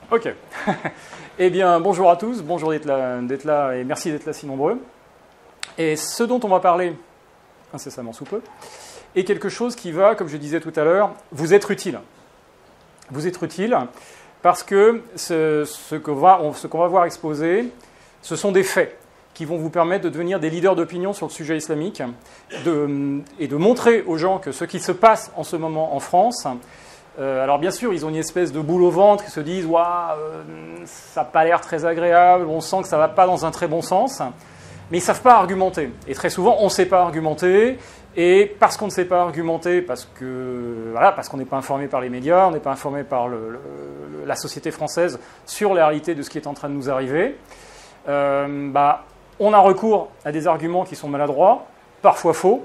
Ok. Eh bien, bonjour à tous, bonjour d'être là et merci d'être là si nombreux. Et ce dont on va parler, incessamment sous peu, est quelque chose qui va, comme je disais tout à l'heure, vous être utile. Vous être utile parce que ce qu'on va voir exposé, ce sont des faits qui vont vous permettre de devenir des leaders d'opinion sur le sujet islamique et de montrer aux gens que ce qui se passe en ce moment en France. Alors bien sûr, ils ont une espèce de boule au ventre, ils se disent « Waouh, ça n'a pas l'air très agréable, on sent que ça ne va pas dans un très bon sens », mais ils ne savent pas argumenter. Et très souvent, on ne sait pas argumenter, et parce qu'on ne sait pas argumenter, parce qu'on n'est pas informé par les médias, on n'est pas informé par la société française sur la réalité de ce qui est en train de nous arriver, on a recours à des arguments qui sont maladroits, parfois faux,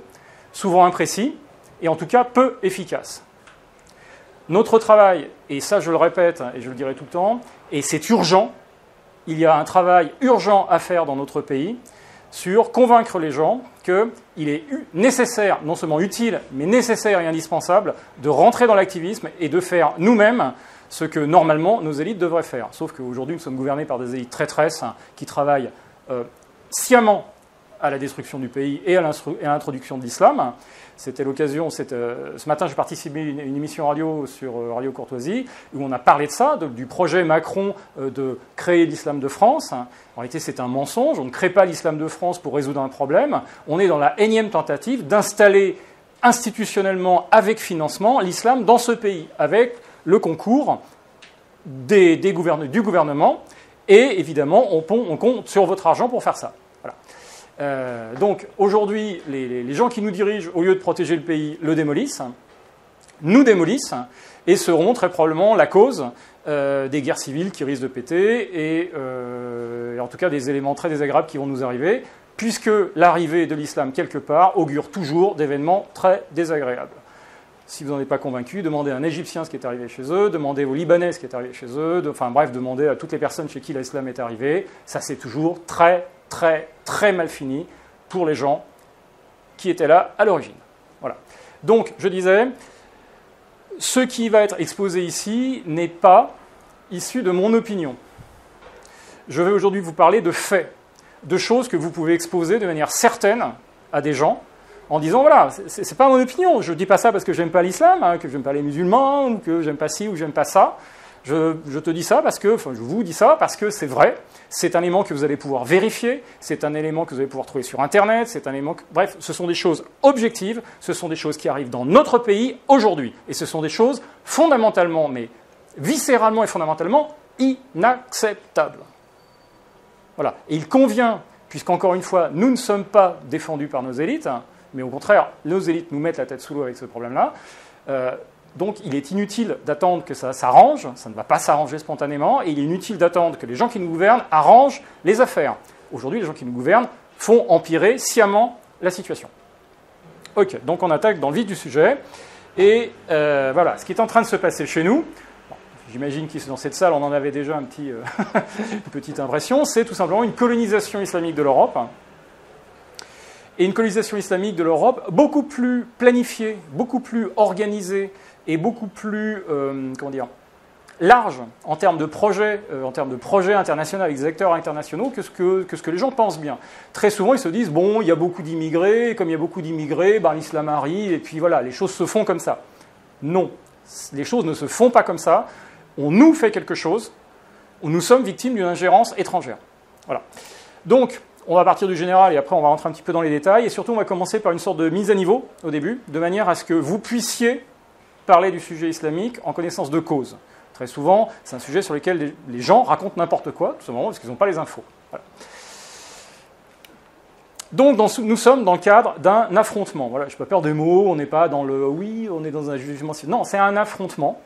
souvent imprécis, et en tout cas peu efficaces. Notre travail, et ça je le répète et je le dirai tout le temps, et c'est urgent, il y a un travail urgent à faire dans notre pays sur convaincre les gens qu'il est nécessaire, non seulement utile, mais nécessaire et indispensable de rentrer dans l'activisme et de faire nous-mêmes ce que normalement nos élites devraient faire. Sauf qu'aujourd'hui nous sommes gouvernés par des élites traîtresses qui travaillent sciemment à la destruction du pays et à l'introduction de l'islam. C'était l'occasion, ce matin j'ai participé à une émission radio sur Radio Courtoisie où on a parlé de ça, du projet Macron de créer l'islam de France. En réalité c'est un mensonge, on ne crée pas l'islam de France pour résoudre un problème, on est dans la énième tentative d'installer institutionnellement avec financement l'islam dans ce pays, avec le concours du gouvernement et évidemment on compte sur votre argent pour faire ça. Voilà. Donc aujourd'hui, les gens qui nous dirigent, au lieu de protéger le pays, le démolissent, nous démolissent, et seront très probablement la cause des guerres civiles qui risquent de péter, et en tout cas des éléments très désagréables qui vont nous arriver, puisque l'arrivée de l'islam quelque part augure toujours d'événements très désagréables. Si vous n'en êtes pas convaincu, demandez à un Égyptien ce qui est arrivé chez eux, demandez aux Libanais ce qui est arrivé chez eux, demandez à toutes les personnes chez qui l'islam est arrivé, ça c'est toujours très mal fini pour les gens qui étaient là à l'origine. Voilà. Donc, je disais, ce qui va être exposé ici n'est pas issu de mon opinion. Je vais aujourd'hui vous parler de faits, de choses que vous pouvez exposer de manière certaine à des gens en disant, voilà, c'est pas mon opinion, je ne dis pas ça parce que j'aime pas l'islam, que j'aime pas les musulmans, ou que j'aime pas ci ou j'aime pas ça. Je te dis ça parce que, je vous dis ça parce que c'est vrai, c'est un élément que vous allez pouvoir vérifier, c'est un élément que vous allez pouvoir trouver sur Internet, c'est un élément bref, ce sont des choses objectives, ce sont des choses qui arrivent dans notre pays aujourd'hui, et ce sont des choses fondamentalement, mais viscéralement et fondamentalement inacceptables. Voilà. Et il convient, puisqu'encore une fois, nous ne sommes pas défendus par nos élites, mais au contraire, nos élites nous mettent la tête sous l'eau avec ce problème-là, donc il est inutile d'attendre que ça s'arrange, ça ne va pas s'arranger spontanément, et il est inutile d'attendre que les gens qui nous gouvernent arrangent les affaires. Aujourd'hui, les gens qui nous gouvernent font empirer sciemment la situation. Ok, donc on attaque dans le vif du sujet, et voilà, ce qui est en train de se passer chez nous, bon, j'imagine que dans cette salle on en avait déjà une petite impression, c'est tout simplement une colonisation islamique de l'Europe, et une colonisation islamique de l'Europe beaucoup plus planifiée, beaucoup plus organisée, et beaucoup plus large en termes de projets internationaux avec des acteurs internationaux que ce que les gens pensent bien. Très souvent, ils se disent, bon, il y a beaucoup d'immigrés, et comme il y a beaucoup d'immigrés, l'islam arrive, et puis voilà, les choses se font comme ça. Non, les choses ne se font pas comme ça. On nous fait quelque chose, où nous sommes victimes d'une ingérence étrangère. Voilà. Donc, on va partir du général, et après on va rentrer un petit peu dans les détails, et surtout on va commencer par une sorte de mise à niveau, au début, de manière à ce que vous puissiez parler du sujet islamique en connaissance de cause. Très souvent, c'est un sujet sur lequel les gens racontent n'importe quoi, tout simplement parce qu'ils n'ont pas les infos. Voilà. Donc, nous sommes dans le cadre d'un affrontement. Voilà, je n'ai pas peur des mots, on n'est pas dans le « oui, on est dans un jugement ». Non, c'est un affrontement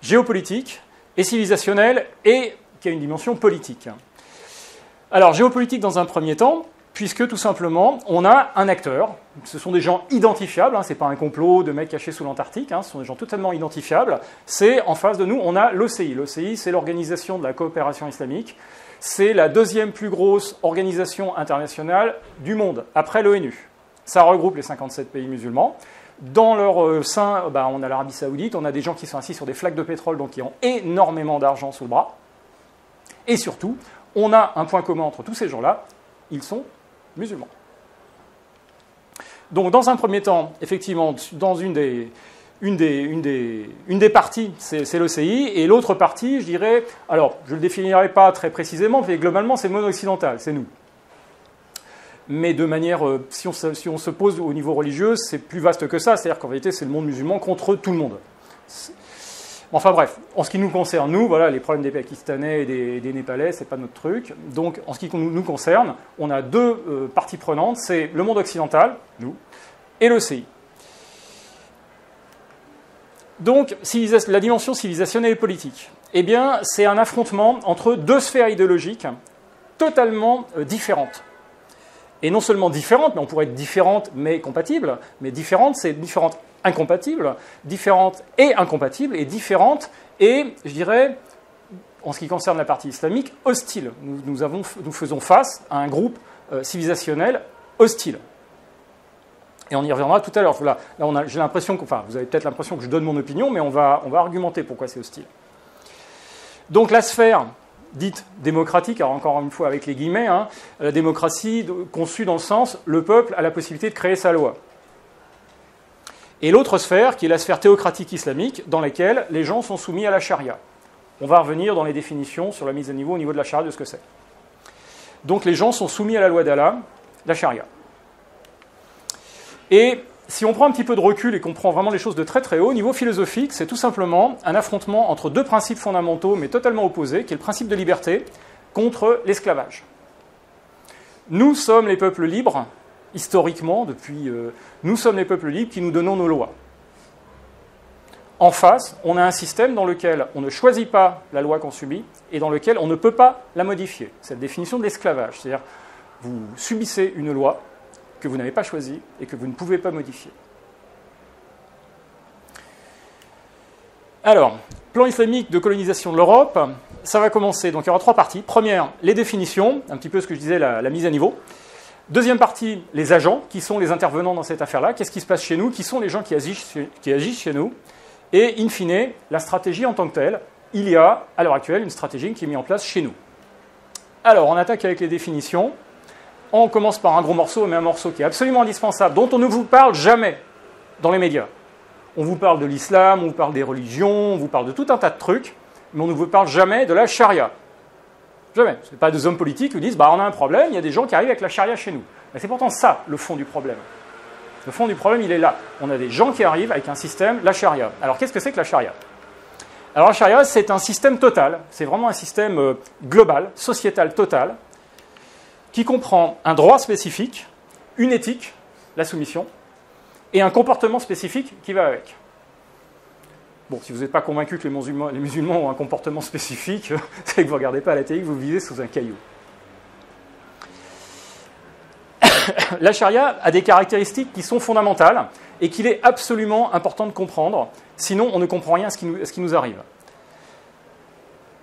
géopolitique et civilisationnel et qui a une dimension politique. Alors, géopolitique dans un premier temps, puisque tout simplement, on a un acteur, ce sont des gens identifiables, ce n'est pas un complot de mecs cachés sous l'Antarctique, ce sont des gens totalement identifiables, c'est en face de nous, on a l'OCI. L'OCI, c'est l'Organisation de la coopération islamique, c'est la deuxième plus grosse organisation internationale du monde, après l'ONU. Ça regroupe les 57 pays musulmans, Dans leur sein, on a l'Arabie Saoudite, on a des gens qui sont assis sur des flaques de pétrole, donc qui ont énormément d'argent sous le bras. Et surtout, on a un point commun entre tous ces gens-là, ils sont musulmans. Donc, dans un premier temps, effectivement, dans une des parties, c'est l'OCI, et l'autre partie, je dirais, alors, je ne le définirai pas très précisément, mais globalement, c'est le monde occidental, c'est nous. Mais de manière, si on se pose au niveau religieux, c'est plus vaste que ça, c'est-à-dire qu'en réalité, c'est le monde musulman contre tout le monde. Enfin bref, en ce qui nous concerne, nous, voilà, les problèmes des Pakistanais et des Népalais, c'est pas notre truc. Donc, en ce qui nous concerne, on a deux parties prenantes, c'est le monde occidental, nous, et l'OCI. Donc, la dimension civilisationnelle et politique, eh bien, c'est un affrontement entre deux sphères idéologiques totalement différentes. Et non seulement différentes, mais on pourrait être différentes mais compatibles, mais différentes, c'est différentes incompatibles, différentes et incompatibles, et différentes et, je dirais, en ce qui concerne la partie islamique, hostiles. Nous faisons face à un groupe civilisationnel hostile. Et on y reviendra tout à l'heure. Là, j'ai l'impression vous avez peut-être l'impression que je donne mon opinion, mais on va argumenter pourquoi c'est hostile. Donc la sphère dite démocratique, alors encore une fois avec les guillemets, la démocratie conçue dans le sens le peuple a la possibilité de créer sa loi. Et l'autre sphère, qui est la sphère théocratique islamique, dans laquelle les gens sont soumis à la charia. On va revenir dans les définitions sur la mise à niveau au niveau de la charia de ce que c'est. Donc les gens sont soumis à la loi d'Allah, la charia. Et si on prend un petit peu de recul et qu'on prend vraiment les choses de très très haut, au niveau philosophique, c'est tout simplement un affrontement entre deux principes fondamentaux, mais totalement opposés, qui est le principe de liberté contre l'esclavage. Nous sommes les peuples libres, historiquement, nous sommes les peuples libres qui nous donnons nos lois. En face, on a un système dans lequel on ne choisit pas la loi qu'on subit et dans lequel on ne peut pas la modifier. C'est la définition de l'esclavage, c'est-à-dire vous subissez une loi que vous n'avez pas choisi et que vous ne pouvez pas modifier. Alors, plan islamique de colonisation de l'Europe, ça va commencer. Donc il y aura trois parties. Première, les définitions, un petit peu ce que je disais, la mise à niveau. Deuxième partie, les agents, qui sont les intervenants dans cette affaire-là. Qu'est-ce qui se passe chez nous? Qui sont les gens qui agissent chez nous? Et in fine, la stratégie en tant que telle. Il y a, à l'heure actuelle, une stratégie qui est mise en place chez nous. Alors, on attaque avec les définitions. On commence par un gros morceau, mais un morceau qui est absolument indispensable, dont on ne vous parle jamais dans les médias. On vous parle de l'islam, on vous parle des religions, on vous parle de tout un tas de trucs, mais on ne vous parle jamais de la charia. Jamais. Ce n'est pas des hommes politiques qui vous disent on a un problème, il y a des gens qui arrivent avec la charia chez nous. Mais c'est pourtant ça, le fond du problème. Le fond du problème, il est là. On a des gens qui arrivent avec un système, la charia. Alors, qu'est-ce que c'est que la charia? Alors, la charia, c'est un système total. C'est vraiment un système global, sociétal total, qui comprend un droit spécifique, une éthique, la soumission, et un comportement spécifique qui va avec. Bon, si vous n'êtes pas convaincu que les musulmans ont un comportement spécifique, c'est que vous ne regardez pas à la télé, que vous vivez sous un caillou. La charia a des caractéristiques qui sont fondamentales et qu'il est absolument important de comprendre, sinon on ne comprend rien à ce qui nous arrive.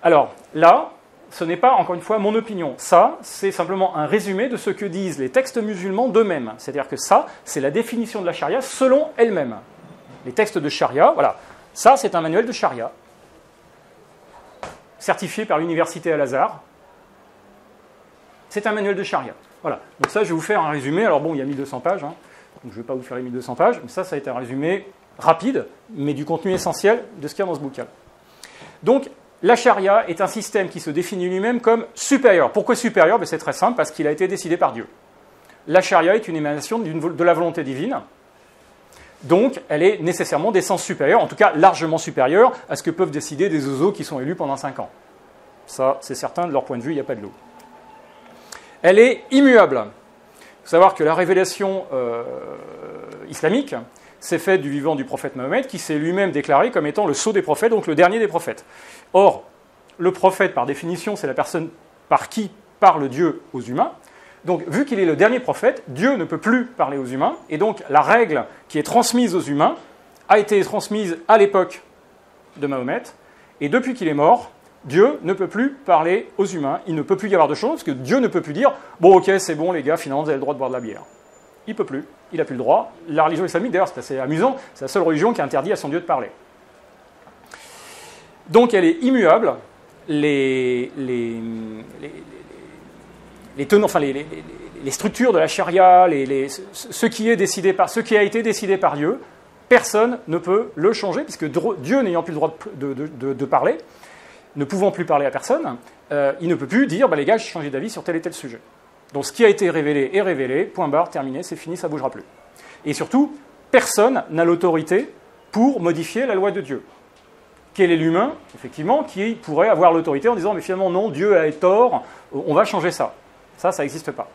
Alors, là, ce n'est pas, encore une fois, mon opinion. Ça, c'est simplement un résumé de ce que disent les textes musulmans d'eux-mêmes. C'est-à-dire que ça, c'est la définition de la charia selon elle-même. Les textes de charia, voilà. Ça, c'est un manuel de charia, certifié par l'université Al-Azhar. C'est un manuel de charia. Voilà. Donc ça, je vais vous faire un résumé. Alors bon, il y a 1200 pages, donc je ne vais pas vous faire les 1200 pages, mais ça a été un résumé rapide, mais du contenu essentiel de ce qu'il y a dans ce bouquin. Donc, la charia est un système qui se définit lui-même comme supérieur. Pourquoi supérieur? C'est très simple, parce qu'il a été décidé par Dieu. La charia est une émanation de la volonté divine, donc elle est nécessairement d'essence supérieure, en tout cas largement supérieure à ce que peuvent décider des oiseaux qui sont élus pendant 5 ans. Ça, c'est certain, de leur point de vue, il n'y a pas de l'eau. Elle est immuable. Il faut savoir que la révélation islamique s'est faite du vivant du prophète Mahomet, qui s'est lui-même déclaré comme étant le sceau des prophètes, donc le dernier des prophètes. Or, le prophète, par définition, c'est la personne par qui parle Dieu aux humains. Donc, vu qu'il est le dernier prophète, Dieu ne peut plus parler aux humains, et donc la règle qui est transmise aux humains a été transmise à l'époque de Mahomet, et depuis qu'il est mort, Dieu ne peut plus parler aux humains, il ne peut plus y avoir de choses, parce que Dieu ne peut plus dire « Bon, ok, c'est bon les gars, finalement vous avez le droit de boire de la bière ». il ne peut plus, il n'a plus le droit. La religion islamique, d'ailleurs, c'est assez amusant, c'est la seule religion qui interdit à son Dieu de parler. Donc elle est immuable. Les structures de la charia, ce qui a été décidé par Dieu, personne ne peut le changer, puisque Dieu n'ayant plus le droit de parler, ne pouvant plus parler à personne, il ne peut plus dire les gars, j'ai changé d'avis sur tel et tel sujet. Donc ce qui a été révélé est révélé, point barre, terminé, c'est fini, ça ne bougera plus. Et surtout, personne n'a l'autorité pour modifier la loi de Dieu. Quel est l'humain, effectivement, qui pourrait avoir l'autorité en disant mais finalement non, Dieu a tort, on va changer ça. Ça n'existe pas.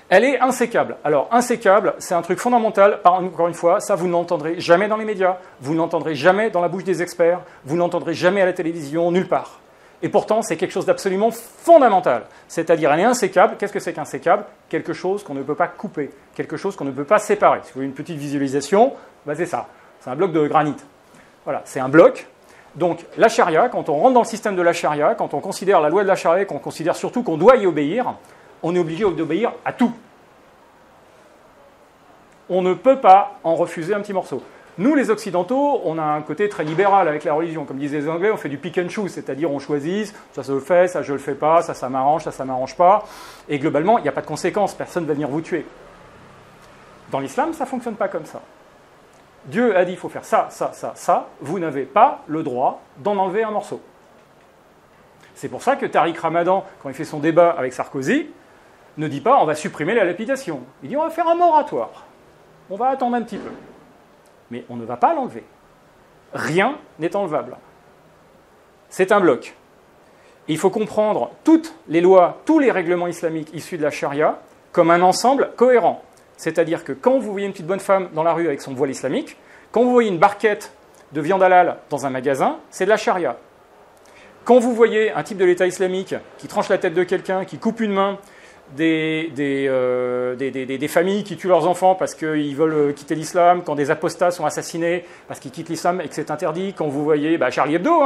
Elle est insécable. Alors, insécable, c'est un truc fondamental. Encore une fois, ça, vous ne l'entendrez jamais dans les médias, vous ne l'entendrez jamais dans la bouche des experts, vous ne l'entendrez jamais à la télévision, nulle part. Et pourtant, c'est quelque chose d'absolument fondamental. C'est-à-dire, elle est insécable. Qu'est-ce que c'est qu'insécable? Quelque chose qu'on ne peut pas couper, quelque chose qu'on ne peut pas séparer. Si vous voulez une petite visualisation, c'est ça. C'est un bloc de granit. Voilà, c'est un bloc. Donc, la charia, quand on rentre dans le système de la charia, quand on considère la loi de la charia, qu'on considère surtout qu'on doit y obéir, on est obligé d'obéir à tout. On ne peut pas en refuser un petit morceau. Nous, les Occidentaux, on a un côté très libéral avec la religion. Comme disaient les Anglais, on fait du pick and choose, c'est-à-dire on choisit, ça se le fait, ça je le fais pas, ça m'arrange, ça m'arrange pas. Et globalement, il n'y a pas de conséquences, personne ne va venir vous tuer. Dans l'islam, ça ne fonctionne pas comme ça. Dieu a dit, il faut faire ça, ça, ça, ça. Vous n'avez pas le droit d'en enlever un morceau. C'est pour ça que Tariq Ramadan, quand il fait son débat avec Sarkozy, ne dit pas on va supprimer la lapidation. Il dit on va faire un moratoire. On va attendre un petit peu. Mais on ne va pas l'enlever. Rien n'est enlevable. C'est un bloc. Et il faut comprendre toutes les lois, tous les règlements islamiques issus de la charia comme un ensemble cohérent. C'est-à-dire que quand vous voyez une petite bonne femme dans la rue avec son voile islamique, quand vous voyez une barquette de viande halal dans un magasin, c'est de la charia. Quand vous voyez un type de l'État islamique qui tranche la tête de quelqu'un, qui coupe une main, des familles qui tuent leurs enfants parce qu'ils veulent quitter l'islam, quand des apostats sont assassinés parce qu'ils quittent l'islam et que c'est interdit, quand vous voyez Charlie Hebdo,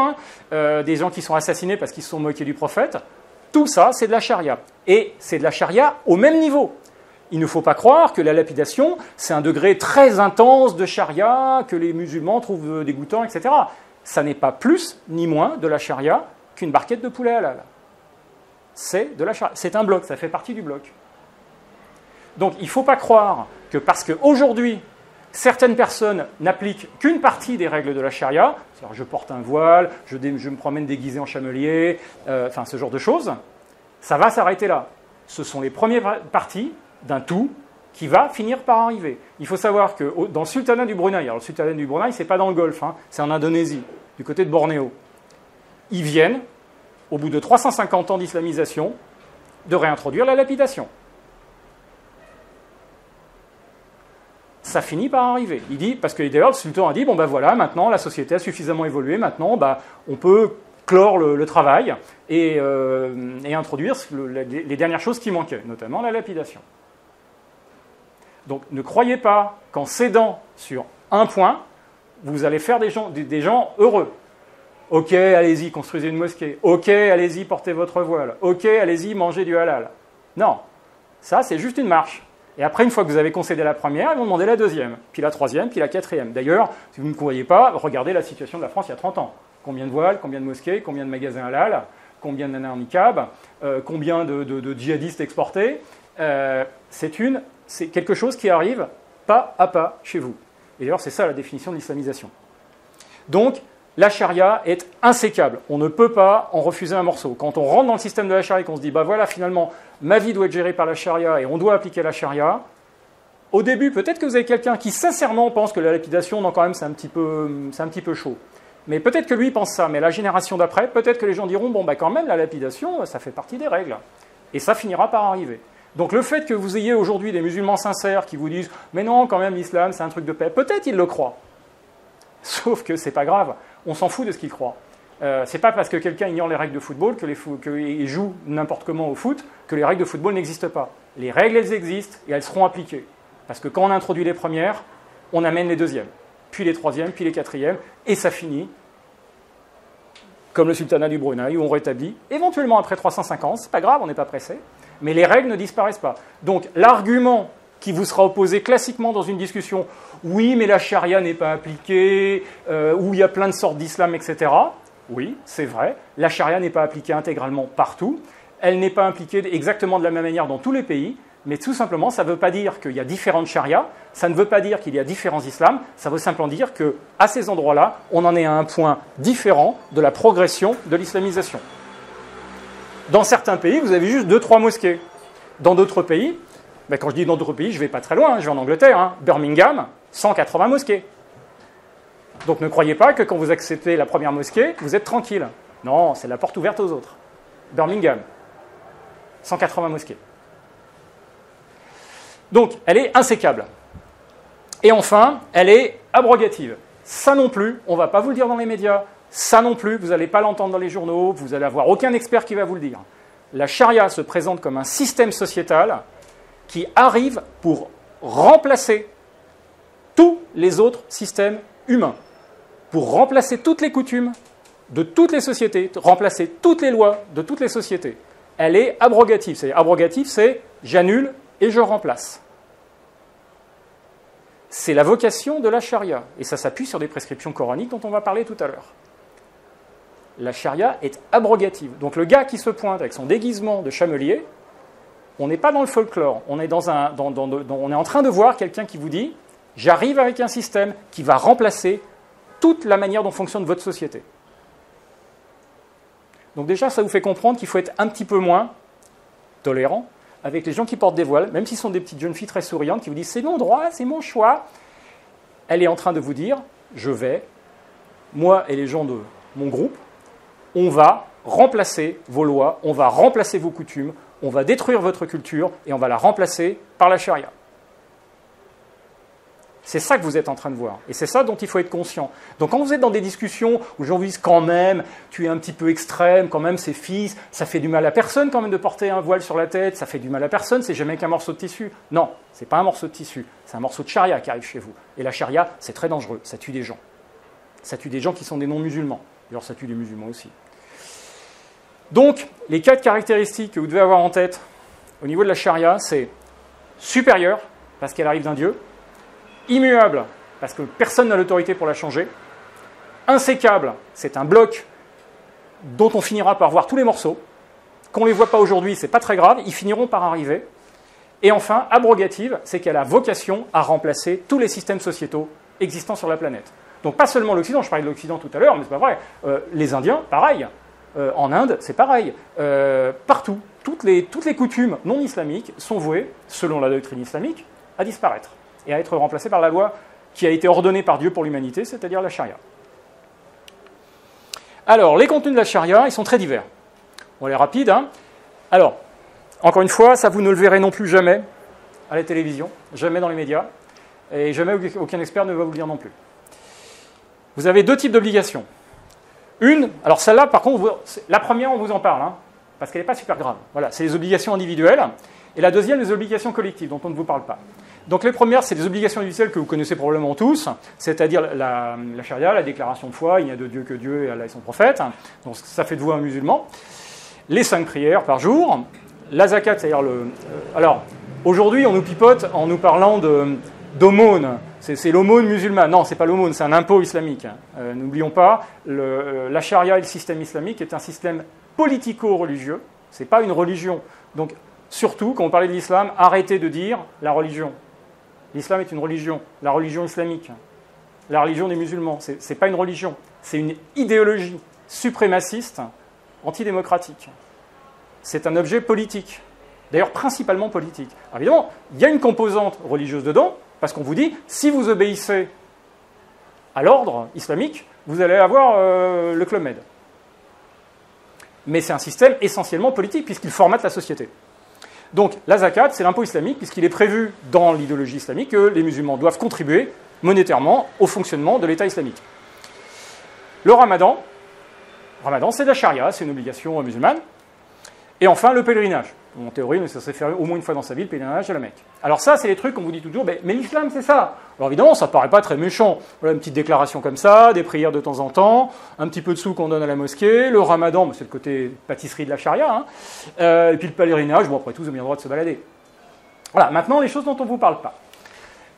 des gens qui sont assassinés parce qu'ils se sont moqués du prophète, tout ça, c'est de la charia. Et c'est de la charia au même niveau. Il ne faut pas croire que la lapidation, c'est un degré très intense de charia, que les musulmans trouvent dégoûtant, etc. Ça n'est pas plus ni moins de la charia qu'une barquette de poulet halal. C'est de la charia. C'est un bloc, ça fait partie du bloc. Donc il ne faut pas croire que parce qu'aujourd'hui, certaines personnes n'appliquent qu'une partie des règles de la charia, c'est-à-dire je porte un voile, je me promène déguisé en chamelier, ce genre de choses, ça va s'arrêter là. Ce sont les premières parties d'un tout qui va finir par arriver. Il faut savoir que dans le sultanat du Brunei, alors le sultanat du Brunei, c'est pas dans le Golfe, c'est en Indonésie, du côté de Bornéo. Ils viennent, au bout de 350 ans d'islamisation, de réintroduire la lapidation. Ça finit par arriver. Il dit, parce que d'ailleurs le sultan a dit, voilà, maintenant la société a suffisamment évolué, maintenant on peut clore le travail et introduire les dernières choses qui manquaient, notamment la lapidation. Donc ne croyez pas qu'en cédant sur un point, vous allez faire des gens heureux. Ok, allez-y, construisez une mosquée. Ok, allez-y, portez votre voile. Ok, allez-y, mangez du halal. Non, ça c'est juste une marche. Et après, une fois que vous avez concédé la première, ils vont demander la deuxième, puis la troisième, puis la quatrième. D'ailleurs, si vous ne croyez pas, regardez la situation de la France il y a 30 ans. Combien de voiles, combien de mosquées, combien de magasins halal, combien de nanas en niqab, combien de djihadistes exportés. C'est quelque chose qui arrive pas à pas chez vous. Et d'ailleurs, c'est ça la définition de l'islamisation. Donc, la charia est insécable. On ne peut pas en refuser un morceau. Quand on rentre dans le système de la charia et qu'on se dit, voilà, finalement, ma vie doit être gérée par la charia et on doit appliquer la charia, au début, peut-être que vous avez quelqu'un qui, sincèrement, pense que la lapidation, non, quand même, c'est un petit peu chaud. Mais peut-être que lui pense ça. Mais la génération d'après, peut-être que les gens diront, quand même, la lapidation, ça fait partie des règles. Et ça finira par arriver. Donc le fait que vous ayez aujourd'hui des musulmans sincères qui vous disent « Mais non, quand même, l'islam, c'est un truc de paix », peut-être ils le croient. Sauf que c'est pas grave, on s'en fout de ce qu'ils croient. C'est pas parce que quelqu'un ignore les règles de football qu'il joue n'importe comment au foot que les règles de football n'existent pas. Les règles, elles existent et elles seront appliquées. Parce que quand on introduit les premières, on amène les deuxièmes, puis les troisièmes, puis les quatrièmes, et ça finit comme le sultanat du Brunei, où on rétablit, éventuellement après 350 ans, c'est pas grave, on n'est pas pressé, mais les règles ne disparaissent pas. Donc l'argument qui vous sera opposé classiquement dans une discussion, oui, mais la charia n'est pas appliquée, où il y a plein de sortes d'islam, etc. Oui, c'est vrai, la charia n'est pas appliquée intégralement partout, elle n'est pas appliquée exactement de la même manière dans tous les pays, mais tout simplement, ça ne veut pas dire qu'il y a différentes charias, ça ne veut pas dire qu'il y a différents islams, ça veut simplement dire qu'à ces endroits-là, on en est à un point différent de la progression de l'islamisation. Dans certains pays, vous avez juste 2-3 mosquées. Dans d'autres pays, ben quand je dis dans d'autres pays, je ne vais pas très loin, je vais en Angleterre, Birmingham, 180 mosquées. Donc ne croyez pas que quand vous acceptez la première mosquée, vous êtes tranquille. Non, c'est la porte ouverte aux autres. Birmingham, 180 mosquées. Donc, elle est insécable. Et enfin, elle est abrogative. Ça non plus, on ne va pas vous le dire dans les médias. Ça non plus, vous n'allez pas l'entendre dans les journaux. Vous n'allez avoir aucun expert qui va vous le dire. La charia se présente comme un système sociétal qui arrive pour remplacer tous les autres systèmes humains, pour remplacer toutes les coutumes de toutes les sociétés, remplacer toutes les lois de toutes les sociétés. Elle est abrogative. Abrogative, c'est j'annule et je remplace. C'est la vocation de la charia, et ça s'appuie sur des prescriptions coraniques dont on va parler tout à l'heure. La charia est abrogative. Donc le gars qui se pointe avec son déguisement de chamelier, on n'est pas dans le folklore, on est, on est en train de voir quelqu'un qui vous dit « j'arrive avec un système qui va remplacer toute la manière dont fonctionne votre société ». Donc déjà, ça vous fait comprendre qu'il faut être un petit peu moins tolérant avec les gens qui portent des voiles, même s'ils sont des petites jeunes filles très souriantes qui vous disent « c'est mon droit, c'est mon choix ». Elle est en train de vous dire « je vais, moi et les gens de mon groupe, on va remplacer vos lois, on va remplacer vos coutumes, on va détruire votre culture et on va la remplacer par la charia ». C'est ça que vous êtes en train de voir. Et c'est ça dont il faut être conscient. Donc quand vous êtes dans des discussions où les gens vous disent quand même, tu es un petit peu extrême, quand même c'est fils, ça fait du mal à personne quand même de porter un voile sur la tête, ça fait du mal à personne, c'est jamais qu'un morceau de tissu. Non, c'est pas un morceau de tissu, c'est un morceau de charia qui arrive chez vous. Et la charia, c'est très dangereux, ça tue des gens. Ça tue des gens qui sont des non-musulmans. D'ailleurs, ça tue des musulmans aussi. Donc, les 4 caractéristiques que vous devez avoir en tête au niveau de la charia, c'est supérieur, parce qu'elle arrive d'un Dieu, immuable, parce que personne n'a l'autorité pour la changer, insécable, c'est un bloc dont on finira par voir tous les morceaux, qu'on ne les voit pas aujourd'hui, c'est pas très grave, ils finiront par arriver, et enfin, abrogative, c'est qu'elle a vocation à remplacer tous les systèmes sociétaux existants sur la planète. Donc pas seulement l'Occident, je parlais de l'Occident tout à l'heure, mais c'est pas vrai, les Indiens, pareil, en Inde, c'est pareil, partout, toutes les coutumes non islamiques sont vouées, selon la doctrine islamique, à disparaître et à être remplacées par la loi qui a été ordonnée par Dieu pour l'humanité, c'est-à-dire la charia. Alors, les contenus de la charia, ils sont très divers. On est rapide, hein. Alors, encore une fois, ça vous ne le verrez non plus jamais à la télévision, jamais dans les médias, et jamais aucun expert ne va vous le dire non plus. Vous avez 2 types d'obligations. Une, alors celle-là, par contre, la première, on vous en parle, hein, parce qu'elle n'est pas super grave. Voilà, c'est les obligations individuelles. Et la deuxième, les obligations collectives, dont on ne vous parle pas. Donc les premières, c'est les obligations individuelles que vous connaissez probablement tous, c'est-à-dire la charia, la déclaration de foi, il n'y a de Dieu que Dieu et Allah et son prophète. Donc ça fait de vous un musulman. Les 5 prières par jour. La zakat, c'est-à-dire alors, aujourd'hui, on nous pipote en nous parlant d'aumône. C'est l'aumône musulmane. Non, ce n'est pas l'aumône, c'est un impôt islamique. N'oublions pas, la charia et le système islamique est un système politico-religieux. Ce n'est pas une religion. Donc, surtout, quand on parlait de l'islam, arrêtez de dire la religion. L'islam est une religion, la religion islamique. La religion des musulmans, ce n'est pas une religion. C'est une idéologie suprémaciste, antidémocratique. C'est un objet politique. D'ailleurs, principalement politique. Alors, évidemment, il y a une composante religieuse dedans, parce qu'on vous dit, si vous obéissez à l'ordre islamique, vous allez avoir le Club Med. Mais c'est un système essentiellement politique, puisqu'il formate la société. Donc la zakat, c'est l'impôt islamique, puisqu'il est prévu dans l'idéologie islamique que les musulmans doivent contribuer monétairement au fonctionnement de l'État islamique. Le ramadan c'est de la charia, c'est une obligation musulmane. Et enfin, le pèlerinage. En théorie, ça serait faire au moins une fois dans sa vie le pèlerinage à la Mecque. Alors ça, c'est les trucs qu'on vous dit toujours, mais l'islam, c'est ça. Alors évidemment, ça ne paraît pas très méchant. Voilà une petite déclaration comme ça, des prières de temps en temps, un petit peu de sous qu'on donne à la mosquée, le ramadan, c'est le côté pâtisserie de la charia, hein. Et puis le pèlerinage, bon, après tout, ils ont bien le droit de se balader. Voilà, maintenant, les choses dont on ne vous parle pas,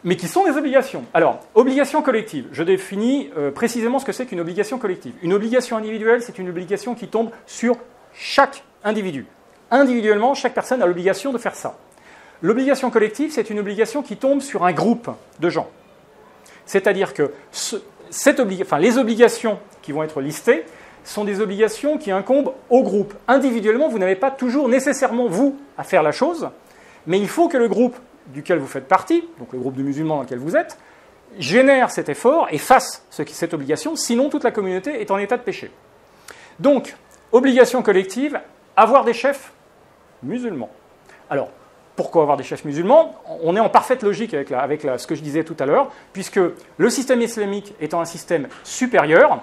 mais qui sont des obligations. Alors, obligation collective. Je définis précisément ce que c'est qu'une obligation collective. Une obligation individuelle, c'est une obligation qui tombe sur chaque individu. Individuellement, chaque personne a l'obligation de faire ça. L'obligation collective, c'est une obligation qui tombe sur un groupe de gens. C'est-à-dire que les obligations qui vont être listées sont des obligations qui incombent au groupe. Individuellement, vous n'avez pas toujours nécessairement, vous, à faire la chose, mais il faut que le groupe duquel vous faites partie, donc le groupe de musulmans dans lequel vous êtes, génère cet effort et fasse cette obligation, sinon toute la communauté est en état de péché. Donc, obligation collective, avoir des chefs musulmans. Alors, pourquoi avoir des chefs musulmans? On est en parfaite logique avec ce que je disais tout à l'heure, puisque le système islamique étant un système supérieur,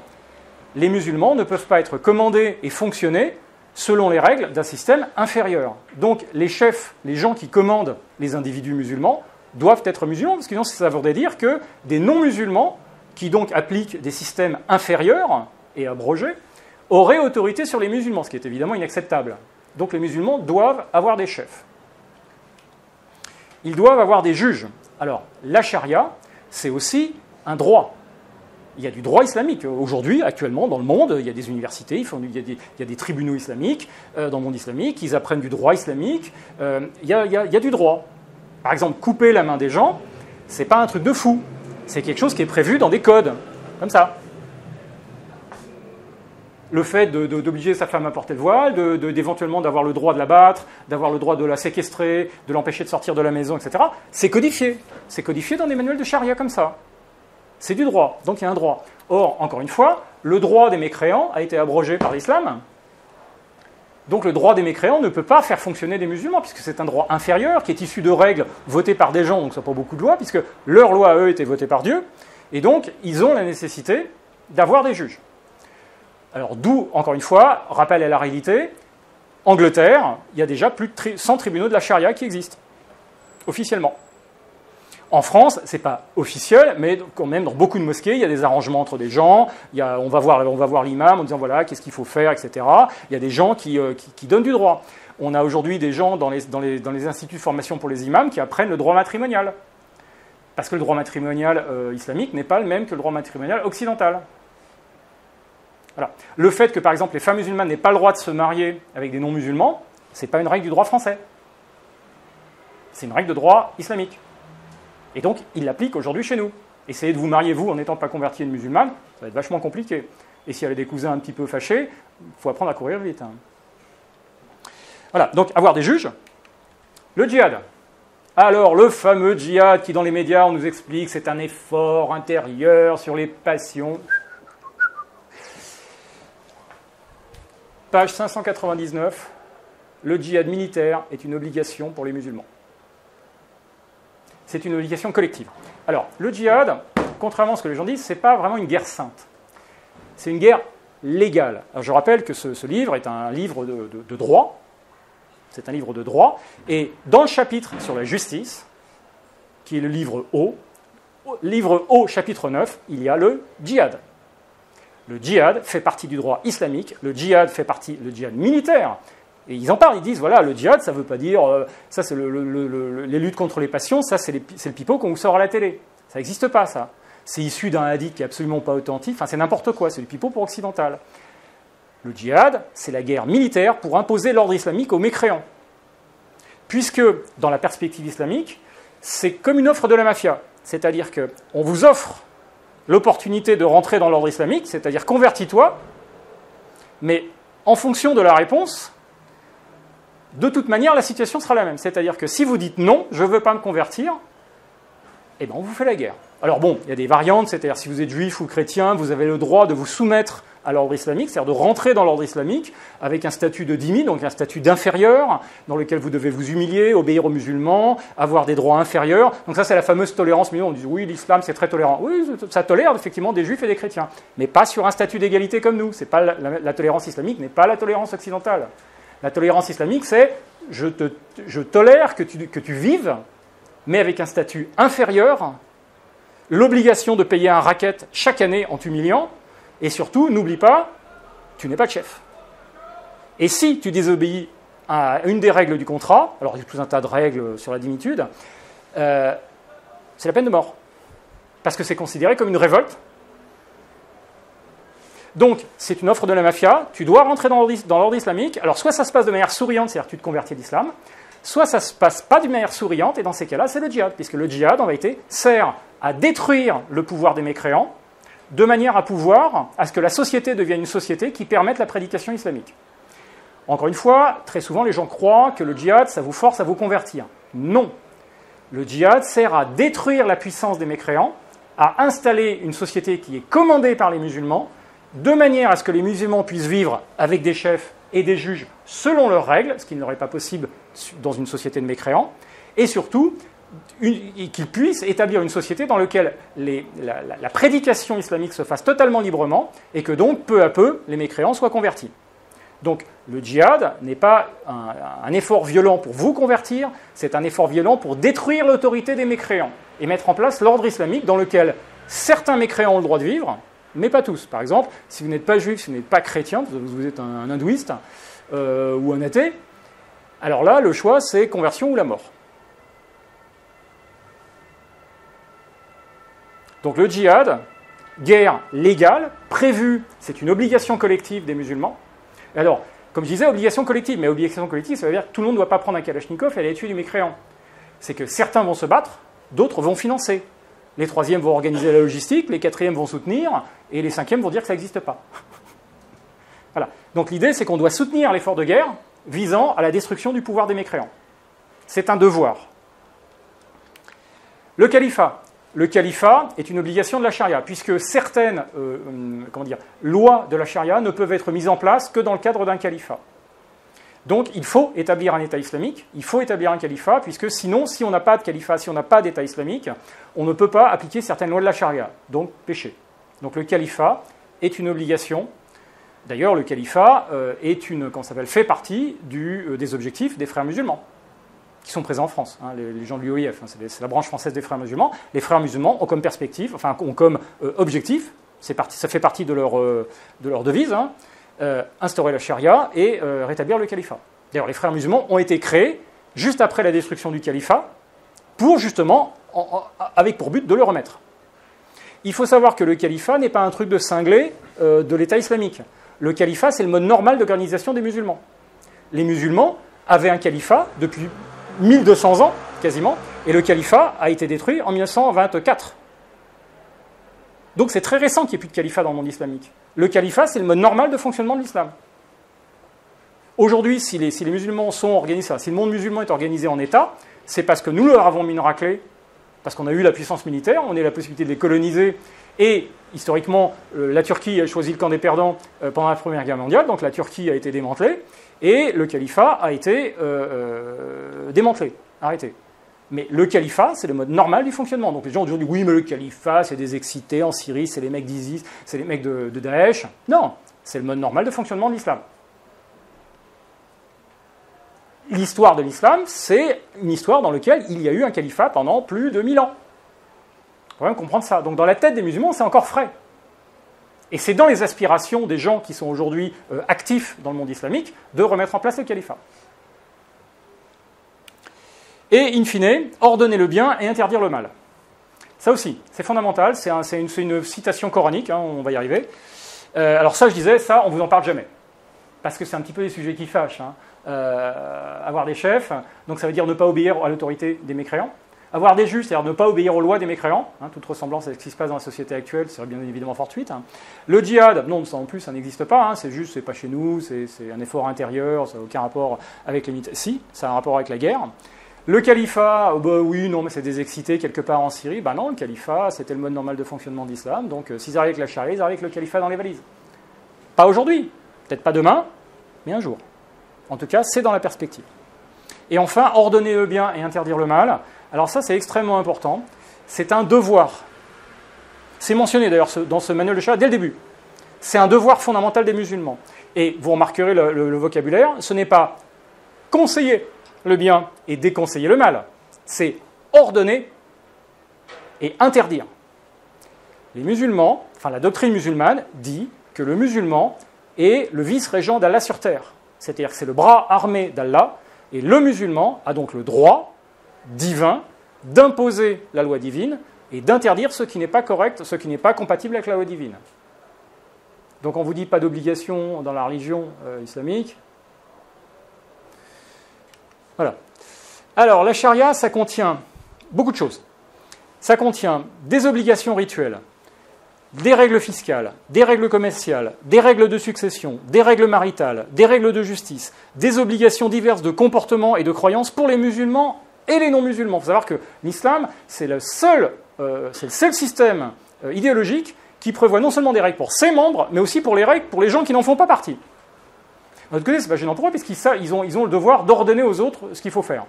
les musulmans ne peuvent pas être commandés et fonctionner selon les règles d'un système inférieur. Donc les chefs, les gens qui commandent les individus musulmans, doivent être musulmans, parce que sinon ça voudrait dire que des non-musulmans, qui donc appliquent des systèmes inférieurs et abrogés, auraient autorité sur les musulmans, ce qui est évidemment inacceptable. Donc les musulmans doivent avoir des chefs. Ils doivent avoir des juges. Alors, la charia, c'est aussi un droit. Il y a du droit islamique. Aujourd'hui, actuellement, dans le monde, il y a des universités, il y a des tribunaux islamiques dans le monde islamique, ils apprennent du droit islamique. Il y a du droit. Par exemple, couper la main des gens, c'est pas un truc de fou. C'est quelque chose qui est prévu dans des codes, comme ça. Le fait d'obliger sa femme à porter le voile, d'éventuellement d'avoir le droit de la battre, d'avoir le droit de la séquestrer, de l'empêcher de sortir de la maison, etc., c'est codifié. C'est codifié dans des manuels de charia comme ça. C'est du droit, donc il y a un droit. Or, encore une fois, le droit des mécréants a été abrogé par l'islam. Donc le droit des mécréants ne peut pas faire fonctionner des musulmans, puisque c'est un droit inférieur qui est issu de règles votées par des gens, donc ça n'a pas beaucoup de lois, puisque leurs lois, à eux, étaient votées par Dieu, et donc ils ont la nécessité d'avoir des juges. Alors d'où, encore une fois, rappel à la réalité, Angleterre, il y a déjà plus de 100 tribunaux de la charia qui existent, officiellement. En France, ce n'est pas officiel, mais quand même, dans beaucoup de mosquées, il y a des arrangements entre des gens, on va voir l'imam en disant voilà, qu'est-ce qu'il faut faire, etc. Il y a des gens qui donnent du droit. On a aujourd'hui des gens dans les instituts de formation pour les imams qui apprennent le droit matrimonial. Parce que le droit matrimonial islamique n'est pas le même que le droit matrimonial occidental. Voilà. Le fait que, par exemple, les femmes musulmanes n'aient pas le droit de se marier avec des non-musulmans, ce n'est pas une règle du droit français. C'est une règle de droit islamique. Et donc, il l'applique aujourd'hui chez nous. Essayez de vous marier, vous, en n'étant pas converti à une musulmane, ça va être vachement compliqué. Et si elle a des cousins un petit peu fâchés, il faut apprendre à courir vite. Hein. Voilà, donc avoir des juges. Le djihad. Alors, le fameux djihad qui, dans les médias, on nous explique, c'est un effort intérieur sur les passions. Page 599, le djihad militaire est une obligation pour les musulmans. C'est une obligation collective. Alors, le djihad, contrairement à ce que les gens disent, ce n'est pas vraiment une guerre sainte. C'est une guerre légale. Alors, je rappelle que ce livre est un livre de droit. C'est un livre de droit. Et dans le chapitre sur la justice, qui est le livre O, chapitre 9, il y a le djihad. Le djihad fait partie du droit islamique, le djihad fait partie du djihad militaire. Et ils en parlent, ils disent, voilà, le djihad, ça ne veut pas dire, ça c'est les luttes contre les passions, ça c'est le pipeau qu'on vous sort à la télé. Ça n'existe pas, ça. C'est issu d'un hadith qui n'est absolument pas authentique, enfin c'est n'importe quoi, c'est le pipeau pour occidental. Le djihad, c'est la guerre militaire pour imposer l'ordre islamique aux mécréants. Puisque, dans la perspective islamique, c'est comme une offre de la mafia. C'est-à-dire qu'on vous offre l'opportunité de rentrer dans l'ordre islamique, c'est-à-dire convertis-toi, mais en fonction de la réponse, de toute manière, la situation sera la même. C'est-à-dire que si vous dites non, je ne veux pas me convertir, eh bien on vous fait la guerre. Alors bon, il y a des variantes, c'est-à-dire si vous êtes juif ou chrétien, vous avez le droit de vous soumettre à l'ordre islamique, c'est-à-dire de rentrer dans l'ordre islamique avec un statut de dhimmi, donc un statut d'inférieur, dans lequel vous devez vous humilier, obéir aux musulmans, avoir des droits inférieurs. Donc ça, c'est la fameuse tolérance. Mais on dit oui, l'islam, c'est très tolérant. Oui, ça tolère effectivement des juifs et des chrétiens, mais pas sur un statut d'égalité comme nous. C'est pas la tolérance islamique n'est pas la tolérance occidentale. La tolérance islamique, c'est je tolère que tu vives, mais avec un statut inférieur, l'obligation de payer un racket chaque année en t'humiliant, et surtout, n'oublie pas, tu n'es pas le chef. Et si tu désobéis à une des règles du contrat, alors il y a tout un tas de règles sur la dimitude, c'est la peine de mort. Parce que c'est considéré comme une révolte. Donc, c'est une offre de la mafia, tu dois rentrer dans l'ordre islamique. Alors, soit ça se passe de manière souriante, c'est-à-dire que tu te convertis à l'islam, soit ça ne se passe pas d'une manière souriante, et dans ces cas-là, c'est le djihad, puisque le djihad, en vérité, sert à détruire le pouvoir des mécréants, de manière à ce que la société devienne une société qui permette la prédication islamique. Encore une fois, très souvent, les gens croient que le djihad, ça vous force à vous convertir. Non. Le djihad sert à détruire la puissance des mécréants, à installer une société qui est commandée par les musulmans, de manière à ce que les musulmans puissent vivre avec des chefs et des juges selon leurs règles, ce qui n'aurait pas possible dans une société de mécréants, et surtout qu'ils puissent établir une société dans laquelle la prédication islamique se fasse totalement librement, et que donc, peu à peu, les mécréants soient convertis. Donc, le djihad n'est pas un effort violent pour vous convertir, c'est un effort violent pour détruire l'autorité des mécréants et mettre en place l'ordre islamique dans lequel certains mécréants ont le droit de vivre, mais pas tous. Par exemple, si vous n'êtes pas juif, si vous n'êtes pas chrétien, vous êtes un hindouiste ou un athée, alors là, le choix, c'est conversion ou la mort. Donc le djihad, guerre légale, prévue, c'est une obligation collective des musulmans. Et alors, comme je disais, obligation collective, mais obligation collective, ça veut dire que tout le monde ne doit pas prendre un kalachnikov et aller tuer du mécréant. C'est que certains vont se battre, d'autres vont financer. Les troisièmes vont organiser la logistique, les quatrièmes vont soutenir, et les cinquièmes vont dire que ça n'existe pas. Voilà. Donc l'idée, c'est qu'on doit soutenir l'effort de guerre visant à la destruction du pouvoir des mécréants. C'est un devoir. Le califat. Le califat est une obligation de la charia, puisque certaines lois de la charia ne peuvent être mises en place que dans le cadre d'un califat. Donc il faut établir un État islamique, il faut établir un califat, puisque sinon, si on n'a pas de califat, si on n'a pas d'État islamique, on ne peut pas appliquer certaines lois de la charia, donc péché. Donc le califat est une obligation. D'ailleurs, le califat fait partie des objectifs des frères musulmans, qui sont présents en France, hein, les gens de l'UOIF, hein, c'est la branche française des frères musulmans. Les frères musulmans ont comme perspective, ont comme objectif, ça fait partie de leur devise, hein, instaurer la charia et rétablir le califat. D'ailleurs, les frères musulmans ont été créés juste après la destruction du califat, pour justement, avec pour but de le remettre. Il faut savoir que le califat n'est pas un truc de cinglé de l'État islamique. Le califat, c'est le mode normal d'organisation des musulmans. Les musulmans avaient un califat depuis 1200 ans, quasiment, et le califat a été détruit en 1924. Donc c'est très récent qu'il n'y ait plus de califat dans le monde islamique. Le califat, c'est le mode normal de fonctionnement de l'islam. Aujourd'hui, si les musulmans sont organisés, si le monde musulman est organisé en État, c'est parce que nous leur avons mis une raclée, parce qu'on a eu la puissance militaire, on a eu la possibilité de les coloniser, et historiquement, la Turquie a choisi le camp des perdants pendant la Première Guerre mondiale, donc la Turquie a été démantelée, et le califat a été démantelé, arrêté. Mais le califat, c'est le mode normal du fonctionnement. Donc les gens ont toujours dit, oui, mais le califat, c'est des excités en Syrie, c'est les mecs d'ISIS, c'est les mecs de Daesh. Non, c'est le mode normal de fonctionnement de l'islam. L'histoire de l'islam, c'est une histoire dans laquelle il y a eu un califat pendant plus de 1000 ans. Il faut quand même comprendre ça. Donc dans la tête des musulmans, c'est encore frais. Et c'est dans les aspirations des gens qui sont aujourd'hui actifs dans le monde islamique de remettre en place le califat. Et, in fine, ordonner le bien et interdire le mal. Ça aussi, c'est fondamental, c'est une citation coranique, hein, on va y arriver. Alors ça, je disais, ça, on ne vous en parle jamais. Parce que c'est un petit peu des sujets qui fâchent. Hein. Avoir des chefs, donc ça veut dire ne pas obéir à l'autorité des mécréants. Avoir des juges, c'est-à-dire ne pas obéir aux lois des mécréants. Hein, toute ressemblance avec ce qui se passe dans la société actuelle serait bien évidemment fortuite. Hein. Le djihad, non, ça en plus, ça n'existe pas. Hein, c'est juste, c'est pas chez nous, c'est un effort intérieur, ça n'a aucun rapport avec les militaires. Si, ça a un rapport avec la guerre. Le califat, oui, non, mais c'est des excités quelque part en Syrie. Non, le califat, c'était le mode normal de fonctionnement de l'islam. Donc, s'ils arrivent avec la charia, ils arrivent avec le califat dans les valises. Pas aujourd'hui, peut-être pas demain, mais un jour. En tout cas, c'est dans la perspective. Et enfin, ordonner le bien et interdire le mal. Alors ça, c'est extrêmement important. C'est un devoir. C'est mentionné d'ailleurs dans ce manuel de charia dès le début. C'est un devoir fondamental des musulmans. Et vous remarquerez le vocabulaire, ce n'est pas conseiller le bien et déconseiller le mal, c'est ordonner et interdire. Les musulmans, enfin la doctrine musulmane dit que le musulman est le vice-régent d'Allah sur terre. C'est-à-dire que c'est le bras armé d'Allah, et le musulman a donc le droit divin d'imposer la loi divine et d'interdire ce qui n'est pas correct, ce qui n'est pas compatible avec la loi divine. Donc on ne vous dit pas d'obligation dans la religion islamique. Voilà. Alors la charia, ça contient beaucoup de choses. Ça contient des obligations rituelles, des règles fiscales, des règles commerciales, des règles de succession, des règles maritales, des règles de justice, des obligations diverses de comportement et de croyance pour les musulmans et les non-musulmans. Il faut savoir que l'islam, c'est le seul système idéologique qui prévoit non seulement des règles pour ses membres, mais aussi pour les règles pour les gens qui n'en font pas partie. De l'autre côté, c'est pas gênant pour eux, puisqu'ils ont le devoir d'ordonner aux autres ce qu'il faut faire.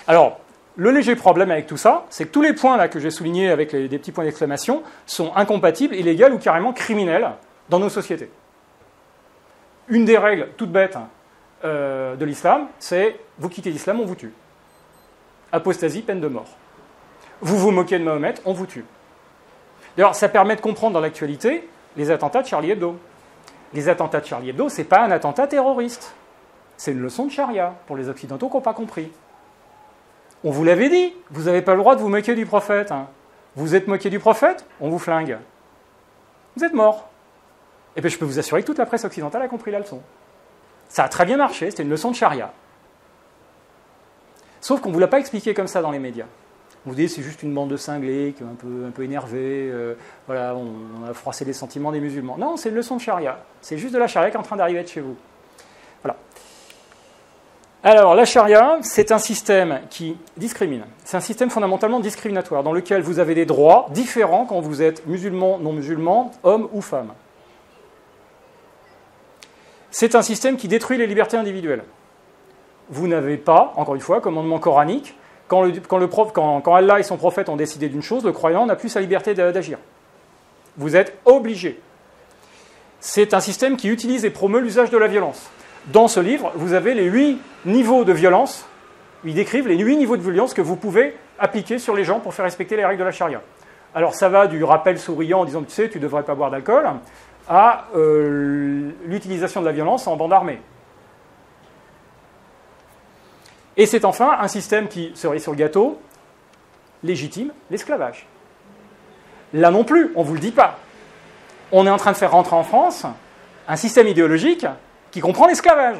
Alors, le léger problème avec tout ça, c'est que tous les points là que j'ai soulignés avec des petits points d'exclamation sont incompatibles, illégaux ou carrément criminels dans nos sociétés. Une des règles toutes bêtes de l'islam, c'est « vous quittez l'islam, on vous tue ». Apostasie, peine de mort. Vous vous moquez de Mahomet, on vous tue. D'ailleurs, ça permet de comprendre dans l'actualité les attentats de Charlie Hebdo. Les attentats de Charlie Hebdo, ce n'est pas un attentat terroriste. C'est une leçon de charia pour les Occidentaux qui n'ont pas compris. On vous l'avait dit, vous n'avez pas le droit de vous moquer du prophète. Vous êtes moqué du prophète, on vous flingue. Vous êtes mort. Et bien je peux vous assurer que toute la presse occidentale a compris la leçon. Ça a très bien marché, c'était une leçon de charia. Sauf qu'on ne vous l'a pas expliqué comme ça dans les médias. On vous dit c'est juste une bande de cinglés qui est un peu énervés, voilà, on a froissé les sentiments des musulmans. Non, c'est une leçon de charia. C'est juste de la charia qui est en train d'arriver de chez vous. Voilà. Alors, la charia, c'est un système qui discrimine. C'est un système fondamentalement discriminatoire, dans lequel vous avez des droits différents quand vous êtes musulman, non-musulman, homme ou femme. C'est un système qui détruit les libertés individuelles. Vous n'avez pas, encore une fois, commandement coranique. Quand Allah et son prophète ont décidé d'une chose, le croyant n'a plus sa liberté d'agir. Vous êtes obligé. C'est un système qui utilise et promeut l'usage de la violence. Dans ce livre, vous avez les 8 niveaux de violence. Ils décrivent les 8 niveaux de violence que vous pouvez appliquer sur les gens pour faire respecter les règles de la charia. Alors ça va du rappel souriant en disant tu sais, tu ne devrais pas boire d'alcool, à l'utilisation de la violence en bande armée. Et c'est enfin un système qui, cerise sur le gâteau, légitime l'esclavage. Là non plus, on ne vous le dit pas. On est en train de faire rentrer en France un système idéologique qui comprend l'esclavage.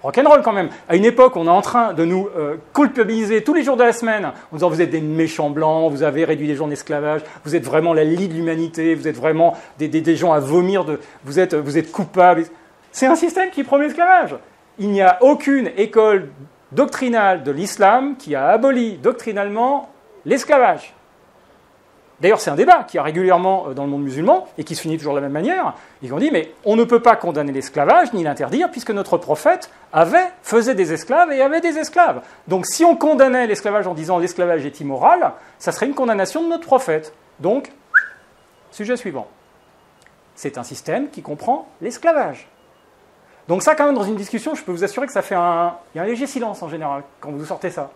Rock'n'roll quand même. À une époque, on est en train de nous culpabiliser tous les jours de la semaine en disant vous êtes des méchants blancs, vous avez réduit les gens d'esclavage, vous êtes vraiment la lie de l'humanité, vous êtes vraiment des gens à vomir, vous êtes coupables. C'est un système qui promeut l'esclavage. Il n'y a aucune école doctrinale de l'islam qui a aboli doctrinalement l'esclavage. D'ailleurs, c'est un débat qui a régulièrement dans le monde musulman et qui se finit toujours de la même manière. Ils ont dit, mais on ne peut pas condamner l'esclavage ni l'interdire puisque notre prophète faisait des esclaves et avait des esclaves. Donc si on condamnait l'esclavage en disant l'esclavage est immoral, ça serait une condamnation de notre prophète. Donc, sujet suivant. C'est un système qui comprend l'esclavage. Donc ça, quand même, dans une discussion, je peux vous assurer que ça fait il y a un léger silence en général quand vous sortez ça.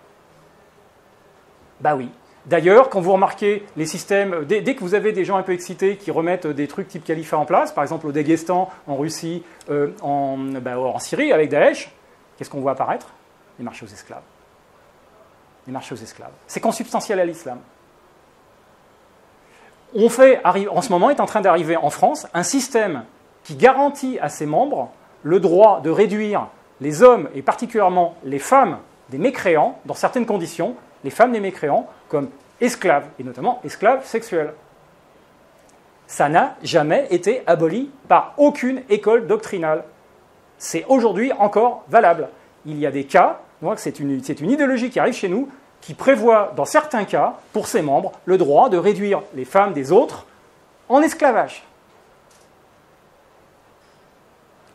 Bah oui. D'ailleurs, quand vous remarquez les systèmes, dès que vous avez des gens un peu excités qui remettent des trucs type califat en place, par exemple au Daghestan, en Russie, en Syrie, avec Daesh, qu'est-ce qu'on voit apparaître? Les marchés aux esclaves. Les marchés aux esclaves. C'est consubstantiel à l'islam. En ce moment est en train d'arriver en France un système qui garantit à ses membres le droit de réduire les hommes, et particulièrement les femmes des mécréants, dans certaines conditions, les femmes des mécréants, comme esclaves, et notamment esclaves sexuels. Ça n'a jamais été aboli par aucune école doctrinale. C'est aujourd'hui encore valable. Il y a des cas, donc c'est une idéologie qui arrive chez nous, qui prévoit, dans certains cas, pour ses membres, le droit de réduire les femmes des autres en esclavage.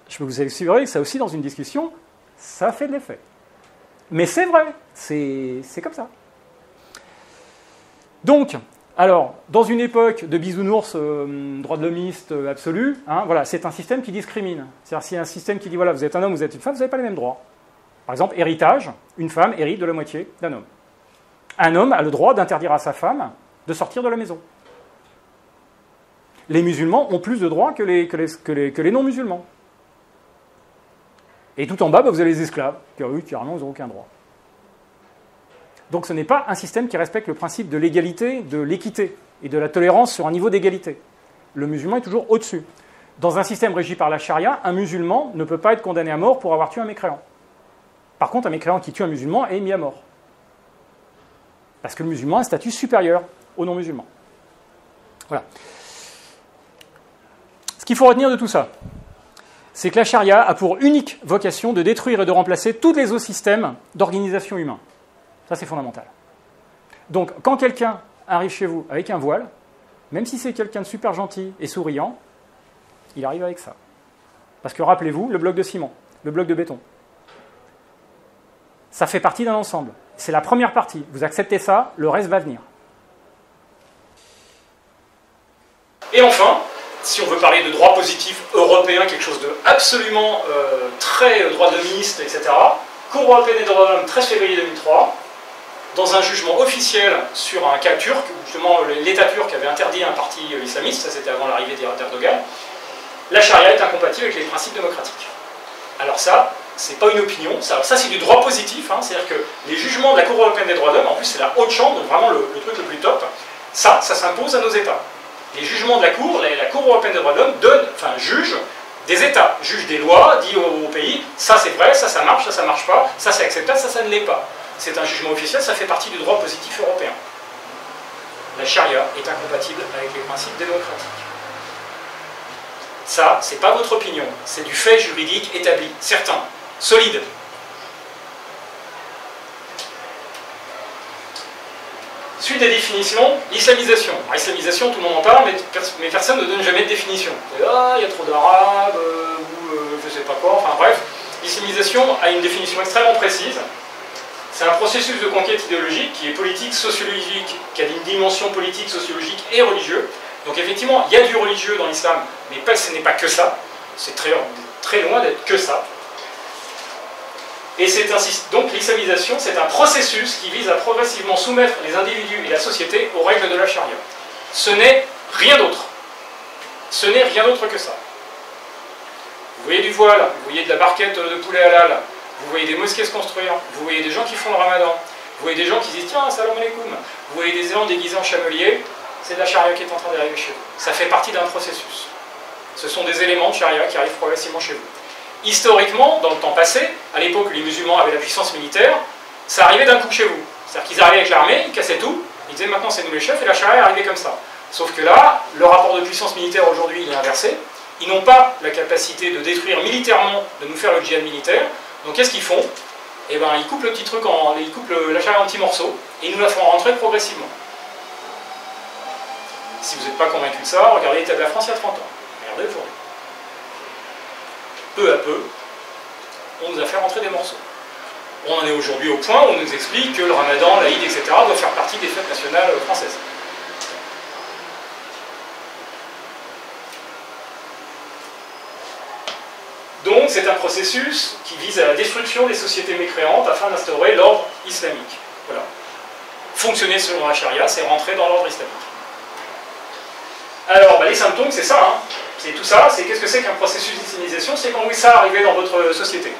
Je peux vous assurer que ça aussi, dans une discussion, ça fait de l'effet. Mais c'est vrai, c'est comme ça. Donc, Alors, dans une époque de bisounours, droit de l'homiste absolu, hein, voilà, c'est un système qui discrimine. C'est-à-dire s'il y a un système qui dit, voilà, vous êtes un homme, vous êtes une femme, vous n'avez pas les mêmes droits. Par exemple, héritage, une femme hérite de la moitié d'un homme. Un homme a le droit d'interdire à sa femme de sortir de la maison. Les musulmans ont plus de droits que les non-musulmans. Et tout en bas, bah, vous avez les esclaves, qui, eux, carrément, ils n'ont aucun droit. Donc ce n'est pas un système qui respecte le principe de l'égalité, de l'équité et de la tolérance sur un niveau d'égalité. Le musulman est toujours au-dessus. Dans un système régi par la charia, un musulman ne peut pas être condamné à mort pour avoir tué un mécréant. Par contre, un mécréant qui tue un musulman est mis à mort. Parce que le musulman a un statut supérieur aux non-musulmans. Voilà. Ce qu'il faut retenir de tout ça, c'est que la charia a pour unique vocation de détruire et de remplacer tous les autres systèmes d'organisation humain. Ça, c'est fondamental. Donc, quand quelqu'un arrive chez vous avec un voile, même si c'est quelqu'un de super gentil et souriant, il arrive avec ça. Parce que rappelez-vous, le bloc de ciment, le bloc de béton, ça fait partie d'un ensemble. C'est la première partie. Vous acceptez ça, le reste va venir. Et enfin, si on veut parler de droit positif européen, quelque chose de absolument très droit de l'homiste, etc., Cour européenne des droits de l'homme, 13 février 2003, dans un jugement officiel sur un cas turc, où justement l'État turc avait interdit un parti islamiste, ça c'était avant l'arrivée d'Erdogan, la charia est incompatible avec les principes démocratiques. Alors ça, c'est pas une opinion, ça c'est du droit positif, hein, c'est-à-dire que les jugements de la Cour européenne des droits de l'homme, en plus c'est la haute chambre, donc vraiment le truc le plus top, ça s'impose à nos États. Les jugements de la Cour européenne des droits de l'homme juge des États, juge des lois, dit au pays, ça c'est vrai, ça marche, ça marche pas, ça c'est acceptable, ça ne l'est pas. C'est un jugement officiel, ça fait partie du droit positif européen. La charia est incompatible avec les principes démocratiques. Ça, c'est pas votre opinion, c'est du fait juridique établi, certain, solide. Suite des définitions, l'islamisation. L'islamisation, tout le monde en parle, mais personne ne donne jamais de définition. Ah, il y a trop d'arabes, ou je sais pas quoi, enfin bref. L'islamisation a une définition extrêmement précise. C'est un processus de conquête idéologique qui est politique, sociologique, qui a une dimension politique, sociologique et religieuse. Donc effectivement, il y a du religieux dans l'islam, mais ce n'est pas que ça. C'est très loin d'être que ça. Et donc l'islamisation, c'est un processus qui vise à progressivement soumettre les individus et la société aux règles de la charia. Ce n'est rien d'autre. Ce n'est rien d'autre que ça. Vous voyez du voile, vous voyez de la barquette de poulet halal, vous voyez des mosquées se construire, vous voyez des gens qui font le ramadan, vous voyez des gens qui disent tiens, salam alaikum, vous voyez des gens déguisés en chamelier, c'est de la charia qui est en train d'arriver chez vous. Ça fait partie d'un processus. Ce sont des éléments de charia qui arrivent progressivement chez vous. Historiquement, dans le temps passé, à l'époque où les musulmans avaient la puissance militaire, ça arrivait d'un coup chez vous. C'est-à-dire qu'ils arrivaient avec l'armée, ils cassaient tout, ils disaient maintenant c'est nous les chefs, et la charia est arrivée comme ça. Sauf que là, le rapport de puissance militaire aujourd'hui il est inversé. Ils n'ont pas la capacité de détruire militairement, de nous faire le djihad militaire. Donc qu'est-ce qu'ils font? Eh ben, ils coupent le petit truc, ils coupent la charia en petits morceaux, et ils nous la font rentrer progressivement. Si vous n'êtes pas convaincu de ça, regardez l'état de la France il y a 30 ans. Regardez le journée. Peu à peu, on nous a fait rentrer des morceaux. On en est aujourd'hui au point où on nous explique que le ramadan, l'Aïd, etc. doit faire partie des fêtes nationales françaises. Donc c'est un processus qui vise à la destruction des sociétés mécréantes afin d'instaurer l'ordre islamique. Voilà. Fonctionner selon la charia, c'est rentrer dans l'ordre islamique. Alors, les symptômes, c'est ça, hein. C'est tout ça, c'est qu'est-ce que c'est qu'un processus d'islamisation? C'est quand oui, ça arrivé dans votre société.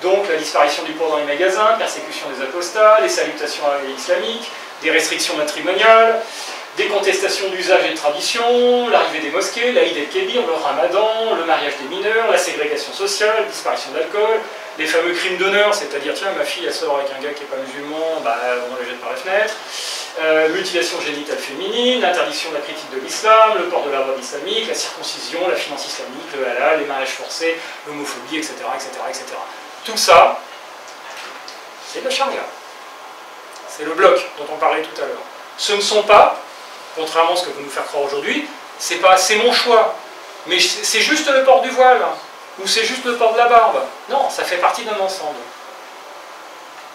Donc, la disparition du porc dans les magasins, persécution des apostats, les salutations islamiques, des restrictions matrimoniales, des contestations d'usage et de tradition, l'arrivée des mosquées, l'Aïd el-Kébir, le ramadan, le mariage des mineurs, la ségrégation sociale, disparition d'alcool, les fameux crimes d'honneur, c'est-à-dire, tiens, ma fille, elle sort avec un gars qui n'est pas musulman, bah, on la jette par la fenêtre. Mutilation génitale féminine, l'interdiction de la critique de l'islam, le port de la robe islamique, la circoncision, la finance islamique, le halal, les mariages forcés, l'homophobie, etc., etc., etc. Tout ça, c'est de la charia. C'est le bloc dont on parlait tout à l'heure. Ce ne sont pas, contrairement à ce que vous nous faire croire aujourd'hui, c'est pas c'est mon choix, mais c'est juste le port du voile, ou c'est juste le port de la barbe. Non, ça fait partie d'un ensemble.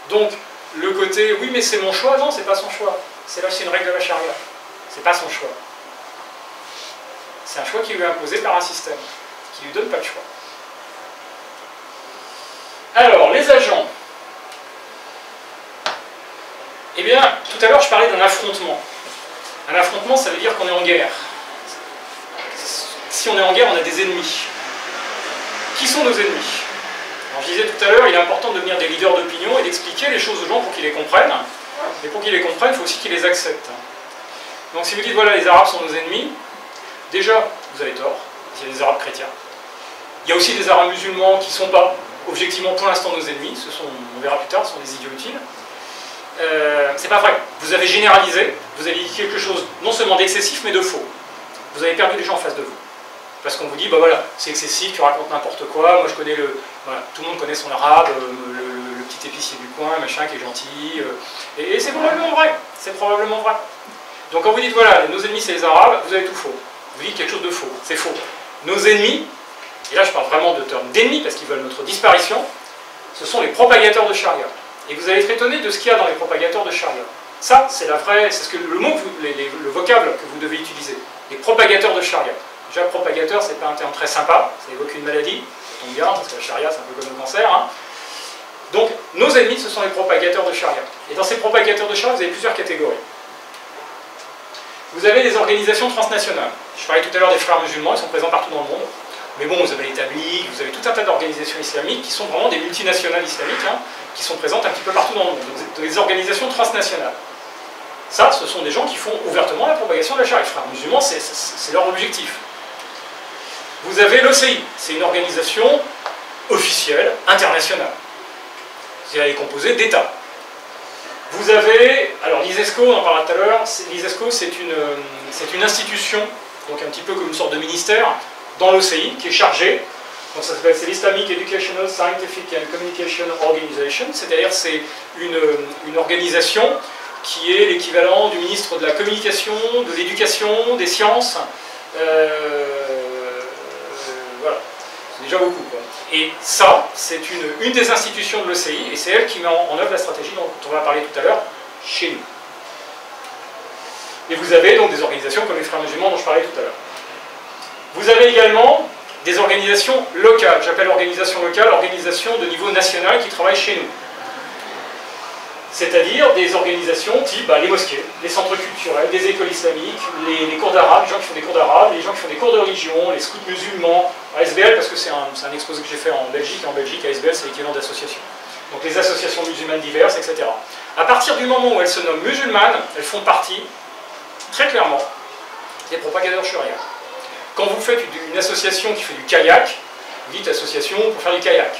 Donc, le côté, oui mais c'est mon choix, non, c'est pas son choix. C'est là, c'est une règle de la charia. C'est pas son choix. C'est un choix qui lui est imposé par un système, qui ne lui donne pas le choix. Alors, les agents. Eh bien, tout à l'heure, je parlais d'un affrontement. Un affrontement, ça veut dire qu'on est en guerre. Si on est en guerre, on a des ennemis. Qui sont nos ennemis? Alors, je disais tout à l'heure, il est important de devenir des leaders d'opinion et d'expliquer les choses aux gens pour qu'ils les comprennent. Mais pour qu'ils les comprennent, il faut aussi qu'ils les acceptent. Donc si vous dites, voilà, les Arabes sont nos ennemis, déjà, vous avez tort, il y a des Arabes chrétiens. Il y a aussi des Arabes musulmans qui ne sont pas, objectivement, pour l'instant, nos ennemis. Ce sont, on verra plus tard, ce sont des idiots utiles. C'est pas vrai. Vous avez généralisé, vous avez dit quelque chose, non seulement d'excessif, mais de faux. Vous avez perdu les gens en face de vous. Parce qu'on vous dit, bah voilà, c'est excessif, tu racontes n'importe quoi, moi je connais le... Voilà, tout le monde connaît son arabe, le petit épicier du coin, machin, qui est gentil. Et c'est probablement vrai. C'est probablement vrai. Donc quand vous dites, voilà, nos ennemis c'est les Arabes, vous avez tout faux. Vous dites quelque chose de faux. C'est faux. Nos ennemis, et là je parle vraiment de termes d'ennemis, parce qu'ils veulent notre disparition, ce sont les propagateurs de charia. Et vous allez être étonné de ce qu'il y a dans les propagateurs de charia. Ça, c'est la vraie... C'est ce que le mot, le vocable que vous devez utiliser. Les propagateurs de charia. Déjà, propagateur, c'est pas un terme très sympa, ça évoque une maladie, ça tombe bien, parce que la charia, c'est un peu comme le cancer. Hein. Donc, nos ennemis, ce sont les propagateurs de charia. Et dans ces propagateurs de charia, vous avez plusieurs catégories. Vous avez des organisations transnationales. Je parlais tout à l'heure des frères musulmans, ils sont présents partout dans le monde. Mais bon, vous avez les tablighs, vous avez tout un tas d'organisations islamiques qui sont vraiment des multinationales islamiques, hein, qui sont présentes un petit peu partout dans le monde. Donc, des organisations transnationales. Ça, ce sont des gens qui font ouvertement la propagation de la charia. Les frères musulmans, c'est leur objectif. Vous avez l'OCI, c'est une organisation officielle, internationale. Elle est composée d'États. Vous avez, alors l'ISESCO, on en parlait tout à l'heure, l'ISESCO c'est une institution, donc un petit peu comme une sorte de ministère, dans l'OCI, qui est chargée, donc ça s'appelle, c'est l'Islamic Educational, Scientific and Communication Organization, c'est-à-dire c'est une organisation qui est l'équivalent du ministre de la Communication, de l'Éducation, des Sciences, voilà, c'est déjà beaucoup, quoi. Et ça, c'est une des institutions de l'OCI, et c'est elle qui met en œuvre la stratégie dont on va parler tout à l'heure, chez nous. Et vous avez donc des organisations comme les Frères musulmans dont je parlais tout à l'heure. Vous avez également des organisations locales, j'appelle organisation locale, organisation de niveau national qui travaillent chez nous. C'est-à-dire des organisations type les mosquées, les centres culturels, des écoles islamiques, les cours d'arabe, les gens qui font des cours d'arabe, les gens qui font des cours de religion, les scouts musulmans, ASBL, parce que c'est un exposé que j'ai fait en Belgique, et en Belgique, ASBL, c'est l'équivalent d'associations. Donc les associations musulmanes diverses, etc. À partir du moment où elles se nomment musulmanes, elles font partie, très clairement, des propagateurs charia. Quand vous faites une association qui fait du kayak, vous dites association pour faire du kayak.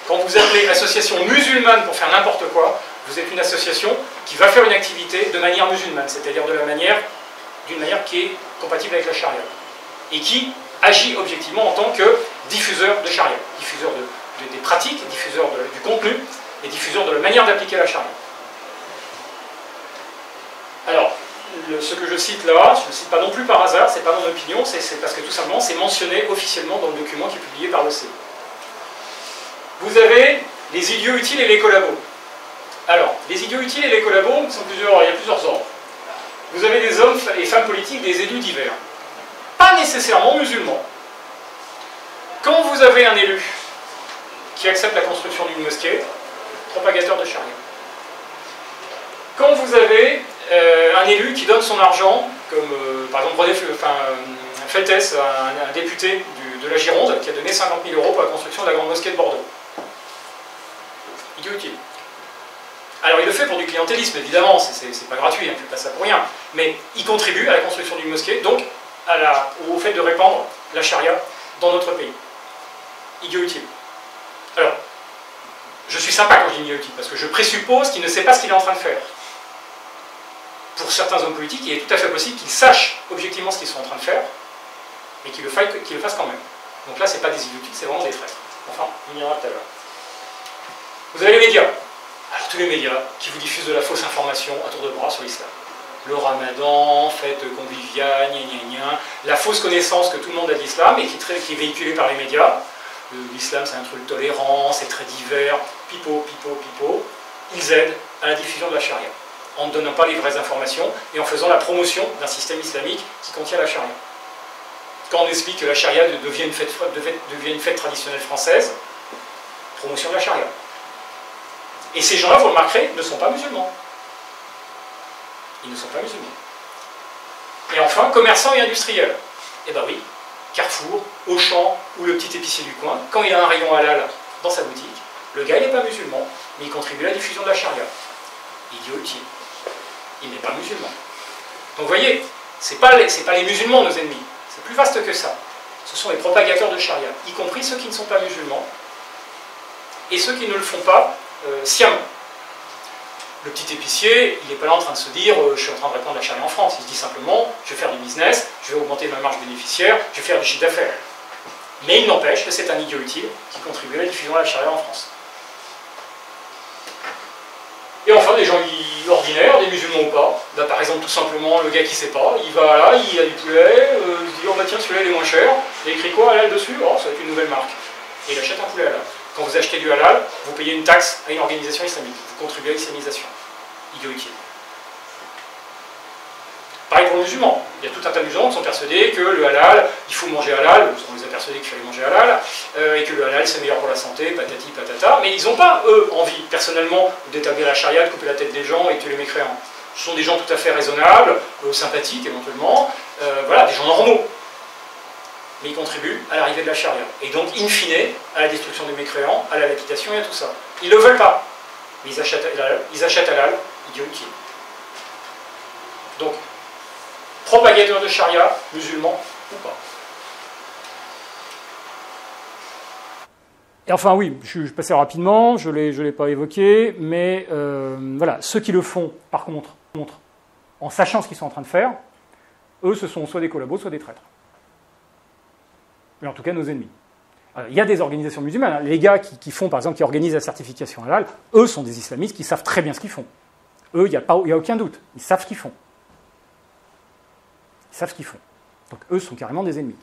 Quand vous appelez association musulmane pour faire n'importe quoi, vous êtes une association qui va faire une activité de manière musulmane, c'est-à-dire d'une manière qui est compatible avec la charia, et qui agit objectivement en tant que diffuseur de charia, diffuseur des pratiques, diffuseur du contenu, et diffuseur de la manière d'appliquer la charia. Alors, ce que je cite là, je ne le cite pas non plus par hasard, c'est pas mon opinion, c'est parce que tout simplement c'est mentionné officiellement dans le document qui est publié par l'OCI. Vous avez les idiots utiles et les collabos. Alors, les idiots utiles et les collabos, il y a plusieurs ordres. Vous avez des hommes et femmes politiques, des élus divers. Pas nécessairement musulmans. Quand vous avez un élu qui accepte la construction d'une mosquée, propagateur de charia. Quand vous avez un élu qui donne son argent, comme par exemple René Feltès, un député de la Gironde, qui a donné 50 000 € pour la construction de la grande mosquée de Bordeaux. Idiot utile. Alors il le fait pour du clientélisme, évidemment, c'est pas gratuit, il ne fait pas ça pour rien, mais il contribue à la construction d'une mosquée, donc au fait de répandre la charia dans notre pays. Idiot utile. Alors, je suis sympa quand je dis idiot utile, parce que je présuppose qu'il ne sait pas ce qu'il est en train de faire. Pour certains hommes politiques, il est tout à fait possible qu'ils sachent objectivement ce qu'ils sont en train de faire, et qu'ils le fassent quand même. Donc là, ce n'est pas des idiots utiles, c'est vraiment des traîtres. Enfin, on y ira tout à l'heure. Vous avez les médias. Alors, tous les médias qui vous diffusent de la fausse information à tour de bras sur l'islam. Le ramadan, fête conviviale, gna gna gna, la fausse connaissance que tout le monde a de l'islam et qui est véhiculée par les médias. L'islam c'est un truc tolérant, c'est très divers, pipeau, pipeau, pipeau. Ils aident à la diffusion de la charia. en ne donnant pas les vraies informations et en faisant la promotion d'un système islamique qui contient la charia. Quand on explique que la charia devient une fête traditionnelle française, promotion de la charia. Et ces gens-là, vous le remarquerez, ne sont pas musulmans. Ils ne sont pas musulmans. Et enfin, commerçants et industriels. Eh bien oui, Carrefour, Auchan ou le petit épicier du coin, quand il a un rayon halal dans sa boutique, le gars, il n'est pas musulman, mais il contribue à la diffusion de la charia. Idiot utile. Il n'est pas musulman. Donc vous voyez, ce n'est pas les musulmans nos ennemis. C'est plus vaste que ça. Ce sont les propagateurs de charia, y compris ceux qui ne sont pas musulmans, et ceux qui ne le font pas sciemment. Le petit épicier, il n'est pas là en train de se dire je suis en train de répandre la charia en France. Il se dit simplement je vais faire du business, je vais augmenter ma marge bénéficiaire, je vais faire du chiffre d'affaires. Mais il n'empêche que c'est un idiot utile qui contribue à la diffusion de la charia en France. Et enfin, des gens ordinaires, des musulmans ou pas, bah, par exemple, tout simplement, le gars qui ne sait pas, il va là, il a du poulet, il se dit, oh bah tiens, celui-là il est moins cher, il écrit quoi halal dessus? Oh, ça va être une nouvelle marque. Et il achète un poulet halal. Quand vous achetez du halal, vous payez une taxe à une organisation islamique. Vous contribuez à l'islamisation. Idiot utile. Pareil pour les musulmans. Il y a tout un tas de musulmans qui sont persuadés que le halal, il faut manger halal, on les a persuadés qu'il fallait manger halal, et que le halal c'est meilleur pour la santé, patati patata, mais ils n'ont pas, eux, envie, personnellement, d'établir la charia, de couper la tête des gens et de tuer les mécréants. Ce sont des gens tout à fait raisonnables, sympathiques éventuellement, voilà, des gens normaux. Mais ils contribuent à l'arrivée de la charia. Et donc, in fine, à la destruction des mécréants, à la lapidation et à tout ça. Ils ne le veulent pas. Mais ils achètent halal, idiot utile. Donc, propagateurs de charia, musulmans ou pas. Et enfin oui, je passais rapidement, je ne l'ai pas évoqué, mais voilà, ceux qui le font, par contre, en sachant ce qu'ils sont en train de faire, eux, ce sont soit des collabos, soit des traîtres. Mais en tout cas, nos ennemis. Alors, il y a des organisations musulmanes, hein. Les gars qui font, par exemple, qui organisent la certification halal, eux sont des islamistes qui savent très bien ce qu'ils font. Eux, il n'y a aucun doute, ils savent ce qu'ils font. Ils savent ce qu'ils font. Donc eux sont carrément des ennemis.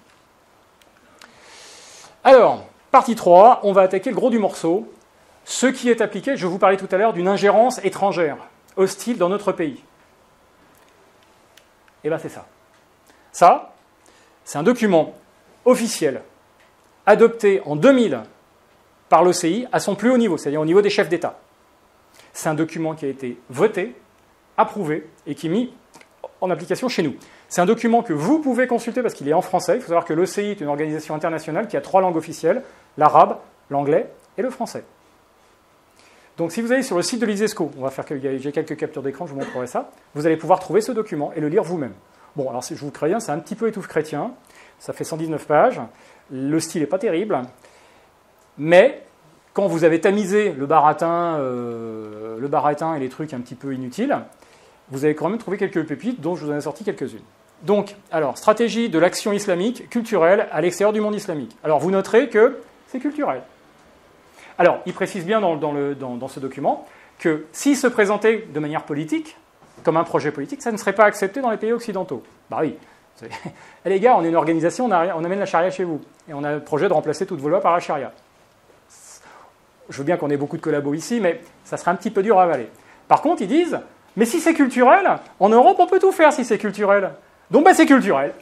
Alors, partie 3, on va attaquer le gros du morceau. Ce qui est appliqué, je vous parlais tout à l'heure d'une ingérence étrangère, hostile dans notre pays. Et bien c'est ça. Ça, c'est un document officiel, adopté en 2000 par l'OCI à son plus haut niveau, c'est-à-dire au niveau des chefs d'État. C'est un document qui a été voté, approuvé et qui est mis en application chez nous. C'est un document que vous pouvez consulter parce qu'il est en français. Il faut savoir que l'OCI est une organisation internationale qui a 3 langues officielles, l'arabe, l'anglais et le français. Donc si vous allez sur le site de l'ISESCO, j'ai quelques captures d'écran, je vous montrerai ça, vous allez pouvoir trouver ce document et le lire vous-même. Bon, alors si je vous préviens, c'est un petit peu étouffe chrétien, ça fait 119 pages, le style n'est pas terrible, mais quand vous avez tamisé le baratin et les trucs un petit peu inutiles, vous avez quand même trouvé quelques pépites dont je vous en ai sorti quelques-unes. Donc, alors, stratégie de l'action islamique culturelle à l'extérieur du monde islamique. Alors, vous noterez que c'est culturel. Alors, il précise bien dans ce document que s'il se présentait de manière politique, comme un projet politique, ça ne serait pas accepté dans les pays occidentaux. Bah oui. Eh les gars, on est une organisation, on amène la charia chez vous. Et on a le projet de remplacer toutes vos lois par la charia. Je veux bien qu'on ait beaucoup de collabos ici, mais ça serait un petit peu dur à avaler. Par contre, ils disent, mais si c'est culturel, en Europe, on peut tout faire si c'est culturel. Donc, bah, c'est culturel.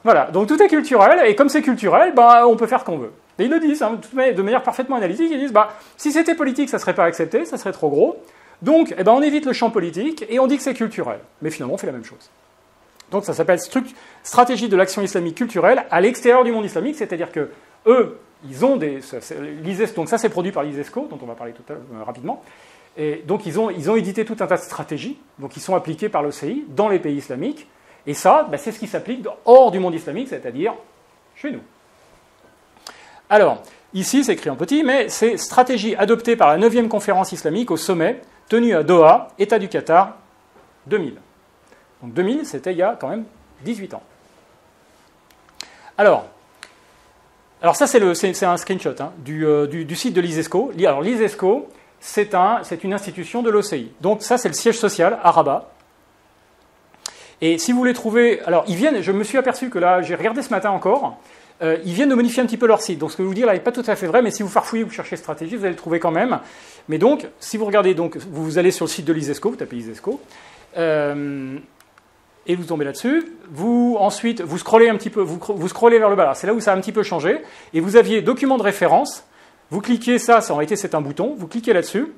Voilà, donc tout est culturel, et comme c'est culturel, bah, on peut faire ce qu'on veut. Et ils le disent, hein, de manière parfaitement analytique, ils disent, bah, si c'était politique, ça ne serait pas accepté, ça serait trop gros. Donc, eh ben, on évite le champ politique, et on dit que c'est culturel. Mais finalement, on fait la même chose. Donc, ça s'appelle stratégie de l'action islamique culturelle à l'extérieur du monde islamique, c'est-à-dire que eux, ils ont donc ça, c'est produit par l'ISESCO, dont on va parler tout à l'heure rapidement. Et donc, ils ont édité tout un tas de stratégies, donc qui sont appliquées par l'OCI dans les pays islamiques. Et ça, bah, c'est ce qui s'applique hors du monde islamique, c'est-à-dire chez nous. Alors, ici, c'est écrit en petit, mais c'est stratégie adoptée par la 9e conférence islamique au sommet, tenue à Doha, État du Qatar, 2000. Donc 2000, c'était il y a quand même 18 ans. Alors ça, c'est un screenshot hein, du site de l'ISESCO. Alors l'ISESCO, c'est une institution de l'OCI. Donc ça, c'est le siège social à Rabat. Et si vous voulez trouver... Alors, je me suis aperçu que là, j'ai regardé ce matin encore, ils viennent de modifier un petit peu leur site. Donc, ce que je vous dis là n'est pas tout à fait vrai, mais si vous farfouillez, vous cherchez stratégie, vous allez le trouver quand même. Mais donc, si vous regardez, vous allez sur le site de l'ISESCO, vous tapez l'ISESCO, et vous tombez là-dessus. Ensuite, vous scrollez un petit peu, vous scrollez vers le bas. Alors, c'est là où ça a un petit peu changé. Et vous aviez document de référence. Vous cliquez ça, en réalité c'est un bouton. Vous cliquez là-dessus.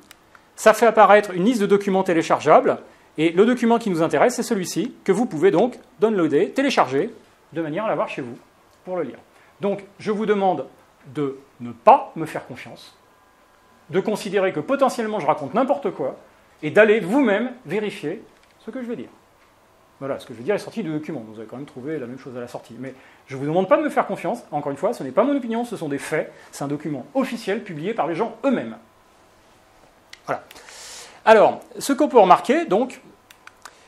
Ça fait apparaître une liste de documents téléchargeables. Et le document qui nous intéresse, c'est celui-ci, que vous pouvez donc downloader, télécharger, de manière à l'avoir chez vous pour le lire. Donc, je vous demande de ne pas me faire confiance, de considérer que potentiellement je raconte n'importe quoi, et d'aller vous-même vérifier ce que je vais dire. Voilà, ce que je vais dire est sorti du document. Vous avez quand même trouvé la même chose à la sortie. Mais je ne vous demande pas de me faire confiance. Encore une fois, ce n'est pas mon opinion, ce sont des faits. C'est un document officiel publié par les gens eux-mêmes. Voilà. Alors, ce qu'on peut remarquer, donc,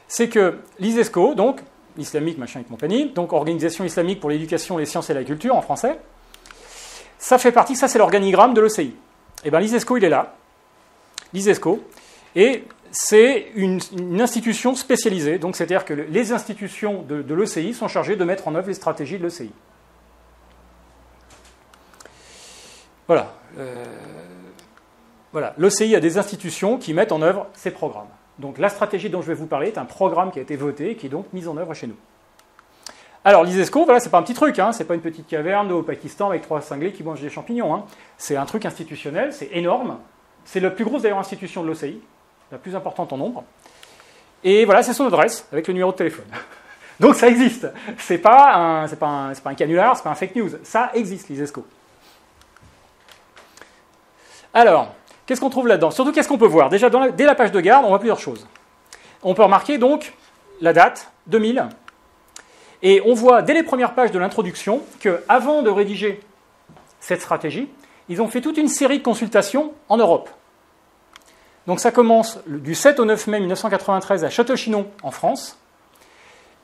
c'est que l'ISESCO, donc, islamique, machin et compagnie, donc Organisation islamique pour l'éducation, les sciences et la culture en français, ça fait partie, ça c'est l'organigramme de l'OCI. Et bien l'ISESCO, il est là, l'ISESCO, et c'est une institution spécialisée, donc c'est-à-dire que les institutions de l'OCI sont chargées de mettre en œuvre les stratégies de l'OCI. Voilà. Voilà. L'OCI a des institutions qui mettent en œuvre ces programmes. Donc la stratégie dont je vais vous parler est un programme qui a été voté et qui est donc mis en œuvre chez nous. Alors l'ISESCO, voilà, c'est pas un petit truc, hein, c'est pas une petite caverne au Pakistan avec 3 cinglés qui mangent des champignons. Hein. C'est un truc institutionnel, c'est énorme. C'est la plus grosse d'ailleurs institution de l'OCI, la plus importante en nombre. Et voilà, c'est son adresse avec le numéro de téléphone. Donc ça existe. C'est pas un canular, c'est pas un fake news. Ça existe, l'ISESCO. Alors, qu'est-ce qu'on trouve là-dedans? Surtout, qu'est-ce qu'on peut voir? Déjà, dès la page de garde, on voit plusieurs choses. On peut remarquer donc la date, 2000. Et on voit dès les premières pages de l'introduction qu'avant de rédiger cette stratégie, ils ont fait toute une série de consultations en Europe. Donc ça commence du 7 au 9 mai 1993 à Château-Chinon, en France.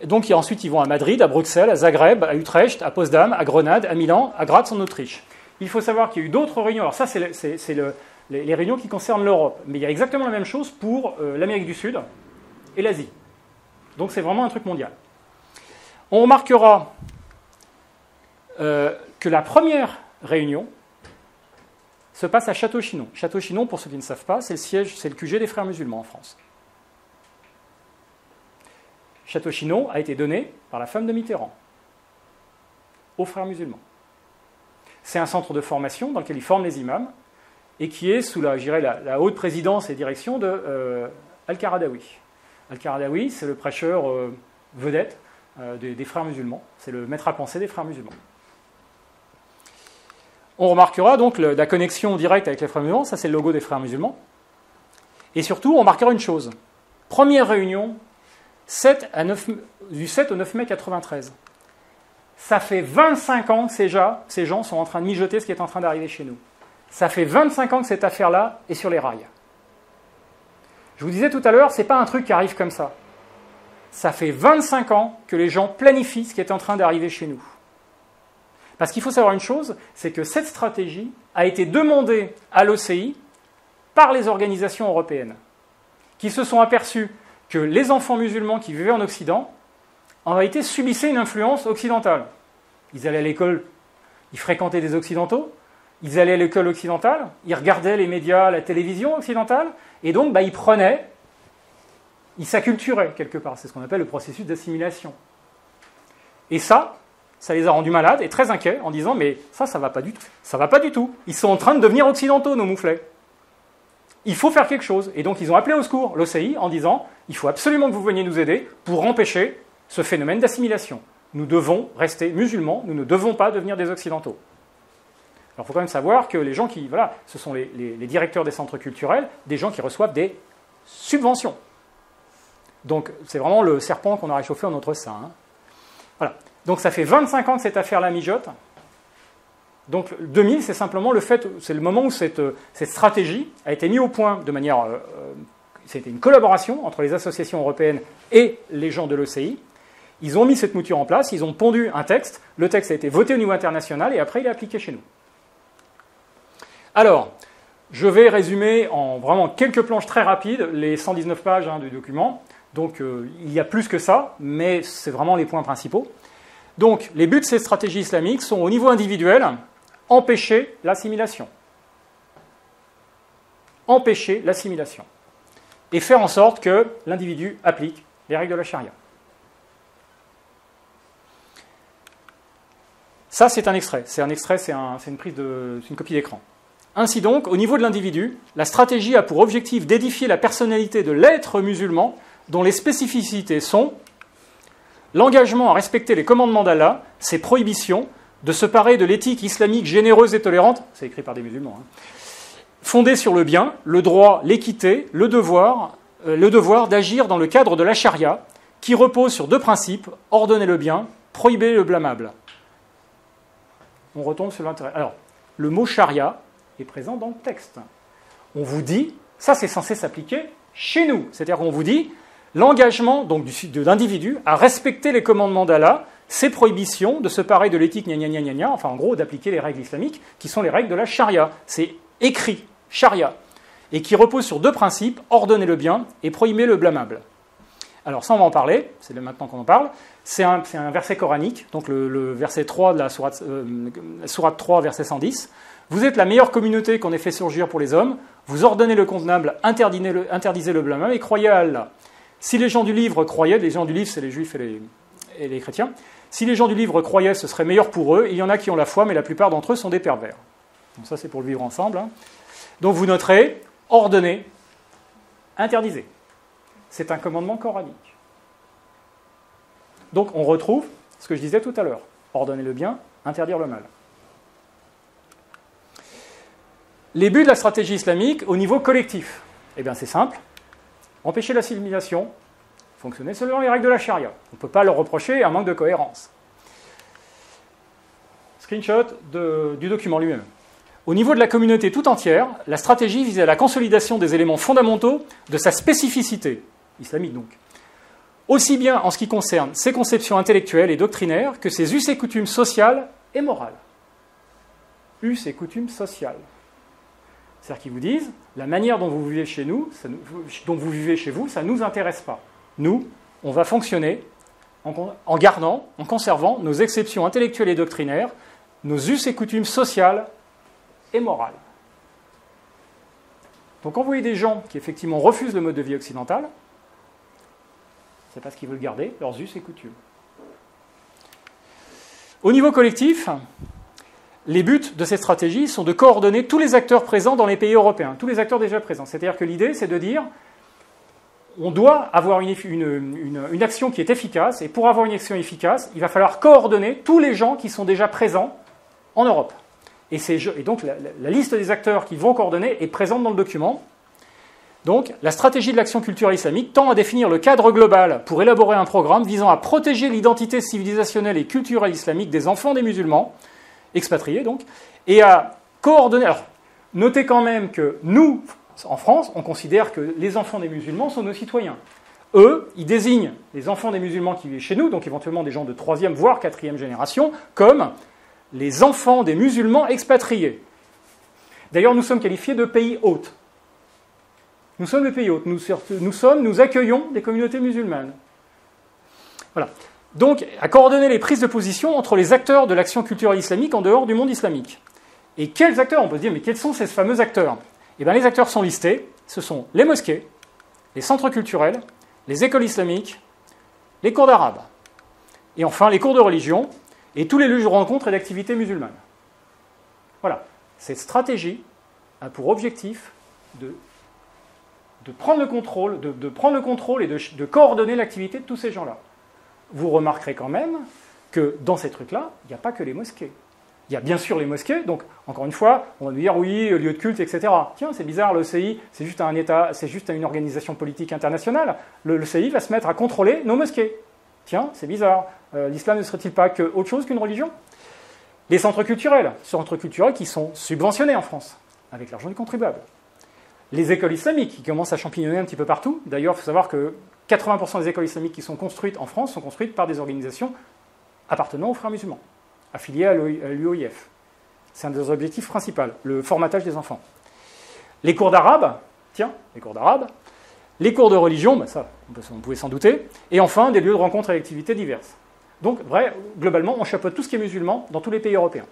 Donc ensuite, ils vont à Madrid, à Bruxelles, à Zagreb, à Utrecht, à Potsdam, à Grenade, à Milan, à Graz en Autriche. Il faut savoir qu'il y a eu d'autres réunions. Alors ça, c'est les réunions qui concernent l'Europe. Mais il y a exactement la même chose pour l'Amérique du Sud et l'Asie. Donc c'est vraiment un truc mondial. On remarquera que la première réunion se passe à Château-Chinon. Château-Chinon, pour ceux qui ne savent pas, c'est le siège, c'est le QG des Frères musulmans en France. Château-Chinon a été donné par la femme de Mitterrand aux Frères musulmans. C'est un centre de formation dans lequel ils forment les imams et qui est sous la haute présidence et direction de Al-Qaradawi. Al-Qaradawi, c'est le prêcheur vedette des Frères musulmans. C'est le maître à penser des Frères musulmans. On remarquera donc la connexion directe avec les Frères musulmans, ça c'est le logo des Frères musulmans. Et surtout, on remarquera une chose. Première réunion, du 7 au 9 mai 1993. Ça fait 25 ans que ces gens sont en train de mijoter ce qui est en train d'arriver chez nous. Ça fait 25 ans que cette affaire-là est sur les rails. Je vous disais tout à l'heure, ce n'est pas un truc qui arrive comme ça. Ça fait 25 ans que les gens planifient ce qui est en train d'arriver chez nous. Parce qu'il faut savoir une chose, c'est que cette stratégie a été demandée à l'OCI par les organisations européennes, qui se sont aperçues que les enfants musulmans qui vivaient en Occident, en réalité, subissaient une influence occidentale. Ils allaient à l'école, ils fréquentaient des occidentaux, ils allaient à l'école occidentale, ils regardaient les médias, la télévision occidentale, et donc ils prenaient, ils s'acculturaient quelque part. C'est ce qu'on appelle le processus d'assimilation. Et ça les a rendus malades et très inquiets en disant « mais ça va pas du tout. Ça va pas du tout. Ils sont en train de devenir occidentaux, nos mouflets. Il faut faire quelque chose. » Et donc ils ont appelé au secours l'OCI en disant « il faut absolument que vous veniez nous aider pour empêcher ce phénomène d'assimilation. Nous devons rester musulmans, nous ne devons pas devenir des occidentaux. » Alors il faut quand même savoir que les gens qui... Voilà, ce sont les directeurs des centres culturels, des gens qui reçoivent des subventions. Donc c'est vraiment le serpent qu'on a réchauffé en notre sein. Hein. Voilà. Donc ça fait 25 ans que cette affaire-là mijote. Donc 2000, c'est simplement c'est le moment où cette stratégie a été mise au point de manière... c'était une collaboration entre les associations européennes et les gens de l'OCI. Ils ont mis cette mouture en place, ils ont pondu un texte. Le texte a été voté au niveau international et après il est appliqué chez nous. Alors, je vais résumer en vraiment quelques planches très rapides les 119 pages du document. Donc il y a plus que ça, mais c'est vraiment les points principaux. Donc les buts de ces stratégies islamiques sont au niveau individuel, empêcher l'assimilation. Empêcher l'assimilation. et faire en sorte que l'individu applique les règles de la charia. Ça, c'est un extrait. C'est une copie d'écran. Ainsi donc, au niveau de l'individu, la stratégie a pour objectif d'édifier la personnalité de l'être musulman dont les spécificités sont l'engagement à respecter les commandements d'Allah, ses prohibitions, de se parer de l'éthique islamique généreuse et tolérante, c'est écrit par des musulmans, fondée sur le bien, le droit, l'équité, le devoir d'agir dans le cadre de la charia, qui repose sur deux principes, ordonner le bien, prohiber le blâmable. On retombe sur l'intérêt. Alors, le mot charia est présent dans le texte. On vous dit, ça c'est censé s'appliquer chez nous. C'est-à-dire qu'on vous dit, l'engagement donc de l'individu à respecter les commandements d'Allah, ses prohibitions, de se parer de l'éthique, enfin en gros d'appliquer les règles islamiques, qui sont les règles de la charia. C'est écrit, charia, et qui repose sur deux principes, ordonner le bien et prohiber le blâmable. Alors ça on va en parler, c'est maintenant qu'on en parle. C'est un verset coranique, donc le verset 3 de la sourate 3, verset 110. Vous êtes la meilleure communauté qu'on ait fait surgir pour les hommes, vous ordonnez le convenable, interdisez le blâmable et croyez à Allah. Si les gens du livre croyaient, les gens du livre c'est les juifs et les chrétiens, si les gens du livre croyaient, ce serait meilleur pour eux. Il y en a qui ont la foi, mais la plupart d'entre eux sont des pervers. Donc ça c'est pour le vivre ensemble. Donc vous noterez, ordonnez, interdisez. C'est un commandement coranique. Donc on retrouve ce que je disais tout à l'heure. Ordonner le bien, interdire le mal. Les buts de la stratégie islamique au niveau collectif. Eh bien c'est simple. Empêcher l'assimilation, fonctionner selon les règles de la charia. On ne peut pas leur reprocher un manque de cohérence. Screenshot du document lui-même. Au niveau de la communauté tout entière, la stratégie visait à la consolidation des éléments fondamentaux de sa spécificité, islamique donc, aussi bien en ce qui concerne ses conceptions intellectuelles et doctrinaires que ses us et coutumes sociales et morales. Us et coutumes sociales. C'est-à-dire qu'ils vous disent, la manière dont vous vivez chez nous, dont vous vivez chez vous, ça ne nous intéresse pas. Nous, on va fonctionner en conservant nos exceptions intellectuelles et doctrinaires, nos us et coutumes sociales et morales. Donc quand vous voyez des gens qui effectivement refusent le mode de vie occidental, c'est parce qu'ils veulent garder leurs us et coutumes. Au niveau collectif, les buts de cette stratégie sont de coordonner tous les acteurs présents dans les pays européens, tous les acteurs déjà présents. C'est-à-dire que l'idée, c'est de dire, on doit avoir une action qui est efficace, et pour avoir une action efficace, il va falloir coordonner tous les gens qui sont déjà présents en Europe. Et donc la liste des acteurs qui vont coordonner est présente dans le document. Donc, la stratégie de l'action culturelle islamique tend à définir le cadre global pour élaborer un programme visant à protéger l'identité civilisationnelle et culturelle islamique des enfants des musulmans, expatriés donc, et à coordonner. Alors, notez quand même que nous, en France, on considère que les enfants des musulmans sont nos citoyens. Eux, ils désignent les enfants des musulmans qui vivent chez nous, donc éventuellement des gens de 3e voire 4e génération, comme les enfants des musulmans expatriés. D'ailleurs, nous sommes qualifiés de pays hôtes. Nous sommes des pays hôtes. Nous accueillons des communautés musulmanes. Voilà. Donc, à coordonner les prises de position entre les acteurs de l'action culturelle islamique en dehors du monde islamique. Et quels acteurs? On peut se dire, mais quels sont ces fameux acteurs? Eh bien, les acteurs sont listés. Ce sont les mosquées, les centres culturels, les écoles islamiques, les cours d'arabe. Et enfin, les cours de religion et tous les lieux de rencontres et d'activités musulmanes. Voilà. Cette stratégie a pour objectif de prendre le contrôle, et de coordonner l'activité de tous ces gens-là. Vous remarquerez quand même que dans ces trucs-là, il n'y a pas que les mosquées. Il y a bien sûr les mosquées, donc encore une fois, on va nous dire oui, lieu de culte, etc. Tiens, c'est bizarre, l'OCI, c'est juste un État, c'est juste une organisation politique internationale. L'OCI va se mettre à contrôler nos mosquées. Tiens, c'est bizarre. L'islam ne serait-il pas autre chose qu'une religion? Les centres culturels qui sont subventionnés en France, avec l'argent du contribuable. Les écoles islamiques qui commencent à champignoner un petit peu partout. D'ailleurs, il faut savoir que 80% des écoles islamiques qui sont construites en France sont construites par des organisations appartenant aux frères musulmans, affiliées à l'UOIF. C'est un des objectifs principaux, le formatage des enfants. Les cours d'arabe, les cours de religion, ça, on pouvait s'en douter, et enfin, des lieux de rencontres et d'activités diverses. Donc, globalement, on chapeaute tout ce qui est musulman dans tous les pays européens.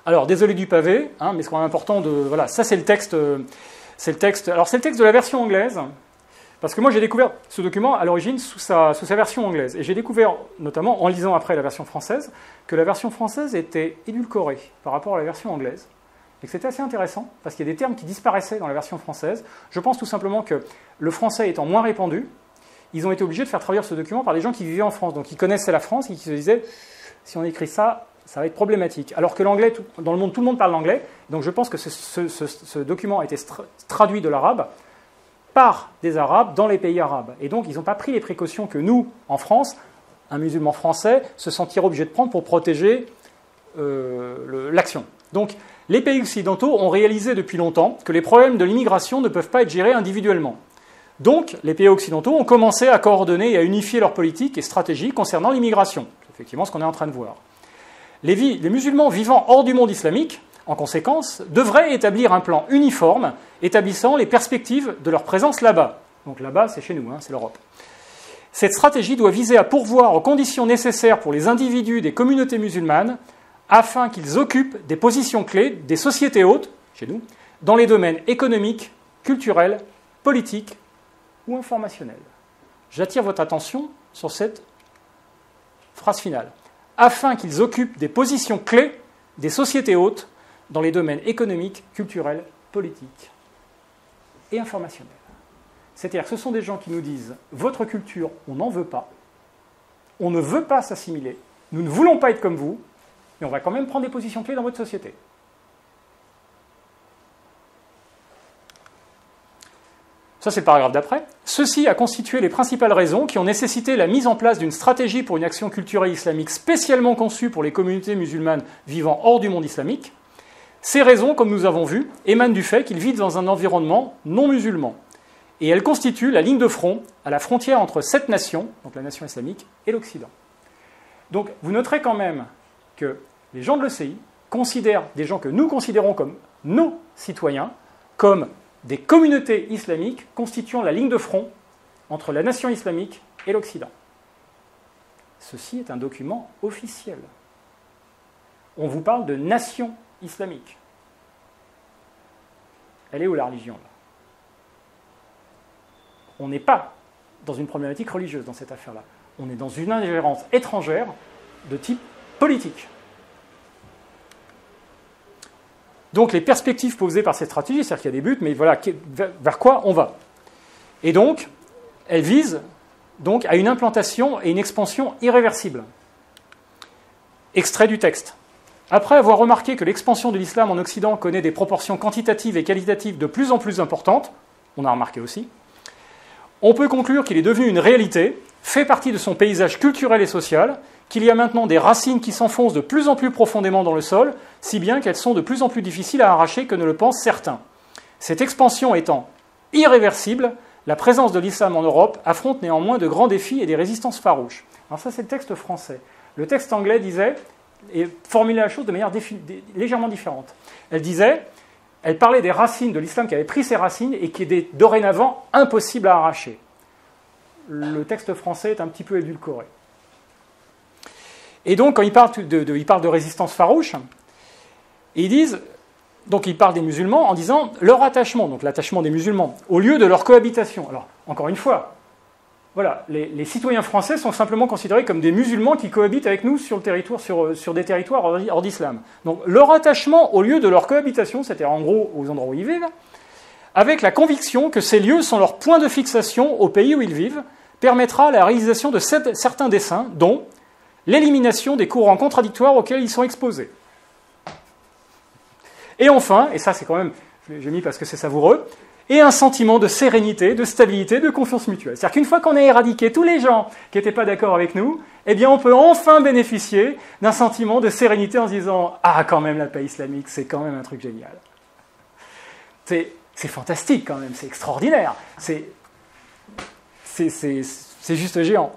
Alors, désolé du pavé, mais c'est quand même important de... Voilà, ça c'est le texte C'est le texte de la version anglaise, parce que moi j'ai découvert ce document à l'origine sous sa version anglaise. Et j'ai découvert, notamment en lisant après la version française, que la version française était édulcorée par rapport à la version anglaise. Et que c'était assez intéressant, parce qu'il y a des termes qui disparaissaient dans la version française. Je pense tout simplement que le français étant moins répandu, ils ont été obligés de faire traduire ce document par des gens qui vivaient en France, donc qui connaissaient la France et qui se disaient « si on écrit ça, ça va être problématique ». Alors que l'anglais, dans le monde, tout le monde parle l'anglais, donc je pense que ce document a été traduit de l'arabe par des Arabes dans les pays arabes. Et donc, ils n'ont pas pris les précautions que nous, en France, un musulman français, se sentirait obligé de prendre pour protéger l'action. Donc, les pays occidentaux ont réalisé depuis longtemps que les problèmes de l'immigration ne peuvent pas être gérés individuellement. Donc, les pays occidentaux ont commencé à coordonner et à unifier leurs politiques et stratégies concernant l'immigration. C'est effectivement ce qu'on est en train de voir. Les musulmans vivant hors du monde islamique, en conséquence, devraient établir un plan uniforme établissant les perspectives de leur présence là-bas. Donc là-bas, c'est chez nous, c'est l'Europe. Cette stratégie doit viser à pourvoir aux conditions nécessaires pour les individus des communautés musulmanes afin qu'ils occupent des positions clés des sociétés hautes, chez nous, dans les domaines économiques, culturels, politiques ou informationnels. J'attire votre attention sur cette phrase finale. Afin qu'ils occupent des positions clés des sociétés hautes dans les domaines économiques, culturels, politiques et informationnels. C'est-à-dire que ce sont des gens qui nous disent « votre culture, on n'en veut pas, on ne veut pas s'assimiler, nous ne voulons pas être comme vous, mais on va quand même prendre des positions clés dans votre société. » Ça, c'est le paragraphe d'après. Ceci a constitué les principales raisons qui ont nécessité la mise en place d'une stratégie pour une action culturelle islamique spécialement conçue pour les communautés musulmanes vivant hors du monde islamique. Ces raisons, comme nous avons vu, émanent du fait qu'ils vivent dans un environnement non musulman. Et elles constituent la ligne de front à la frontière entre cette nation, donc la nation islamique, et l'Occident. Donc, vous noterez quand même que les gens de l'ECI considèrent des gens que nous considérons comme nos citoyens, comme des communautés islamiques constituant la ligne de front entre la nation islamique et l'Occident. Ceci est un document officiel. On vous parle de nation islamique. Elle est où la religion, là ? On n'est pas dans une problématique religieuse dans cette affaire-là. On est dans une ingérence étrangère de type politique. Donc les perspectives posées par cette stratégie, c'est-à-dire qu'il y a des buts, mais voilà, vers quoi on va. Et donc, elles visent donc à une implantation et une expansion irréversible. Extrait du texte. Après avoir remarqué que l'expansion de l'islam en Occident connaît des proportions quantitatives et qualitatives de plus en plus importantes, on a remarqué aussi, on peut conclure qu'il est devenu une réalité, fait partie de son paysage culturel et social, qu'il y a maintenant des racines qui s'enfoncent de plus en plus profondément dans le sol, si bien qu'elles sont de plus en plus difficiles à arracher que ne le pensent certains. Cette expansion étant irréversible, la présence de l'islam en Europe affronte néanmoins de grands défis et des résistances farouches. Alors ça, c'est le texte français. Le texte anglais disait, et formulait la chose de manière légèrement différente. Elle parlait des racines de l'islam qui avait pris ses racines et qui est dorénavant impossible à arracher. Le texte français est un petit peu édulcoré. Et donc, quand il parle de résistance farouche, il parle des musulmans en disant leur attachement, donc l'attachement des musulmans, au lieu de leur cohabitation. Alors, encore une fois, voilà, les citoyens français sont simplement considérés comme des musulmans qui cohabitent avec nous sur des territoires hors d'islam. Donc, leur attachement au lieu de leur cohabitation, c'est-à-dire en gros aux endroits où ils vivent, avec la conviction que ces lieux sont leur point de fixation au pays où ils vivent, permettra la réalisation de certains desseins, dont l'élimination des courants contradictoires auxquels ils sont exposés. Et enfin, et ça c'est quand même, j'ai mis parce que c'est savoureux, et un sentiment de sérénité, de stabilité, de confiance mutuelle. C'est-à-dire qu'une fois qu'on a éradiqué tous les gens qui n'étaient pas d'accord avec nous, eh bien on peut enfin bénéficier d'un sentiment de sérénité en se disant « Ah, quand même, la paix islamique, c'est quand même un truc génial. » C'est fantastique quand même, c'est extraordinaire. C'est juste géant.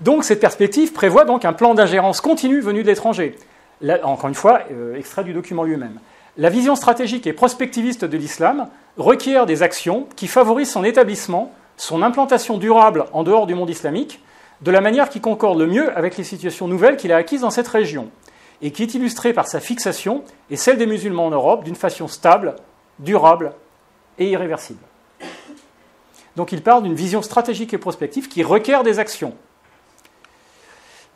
Donc cette perspective prévoit donc un plan d'ingérence continue venu de l'étranger. Là, encore une fois, extrait du document lui-même. La vision stratégique et prospectiviste de l'islam requiert des actions qui favorisent son établissement, son implantation durable en dehors du monde islamique, de la manière qui concorde le mieux avec les situations nouvelles qu'il a acquises dans cette région, et qui est illustrée par sa fixation et celle des musulmans en Europe d'une façon stable durable et irréversible. Donc il parle d'une vision stratégique et prospective qui requiert des actions.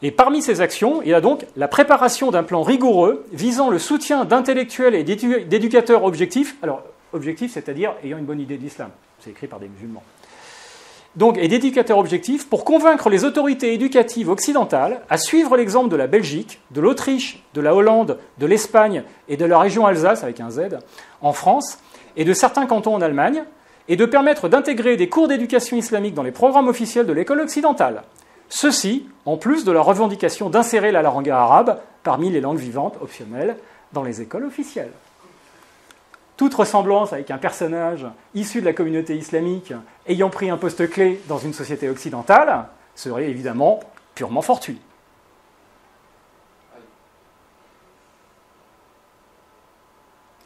Et parmi ces actions, il y a donc la préparation d'un plan rigoureux visant le soutien d'intellectuels et d'éducateurs objectifs. Alors, objectifs, c'est-à-dire ayant une bonne idée de l'islam. C'est écrit par des musulmans. Donc, et d'éducateurs objectifs pour convaincre les autorités éducatives occidentales à suivre l'exemple de la Belgique, de l'Autriche, de la Hollande, de l'Espagne et de la région Alsace, avec un Z, en France, et de certains cantons en Allemagne, et de permettre d'intégrer des cours d'éducation islamique dans les programmes officiels de l'école occidentale. Ceci, en plus de la revendication d'insérer la langue arabe parmi les langues vivantes optionnelles dans les écoles officielles. Toute ressemblance avec un personnage issu de la communauté islamique ayant pris un poste clé dans une société occidentale serait évidemment purement fortuite.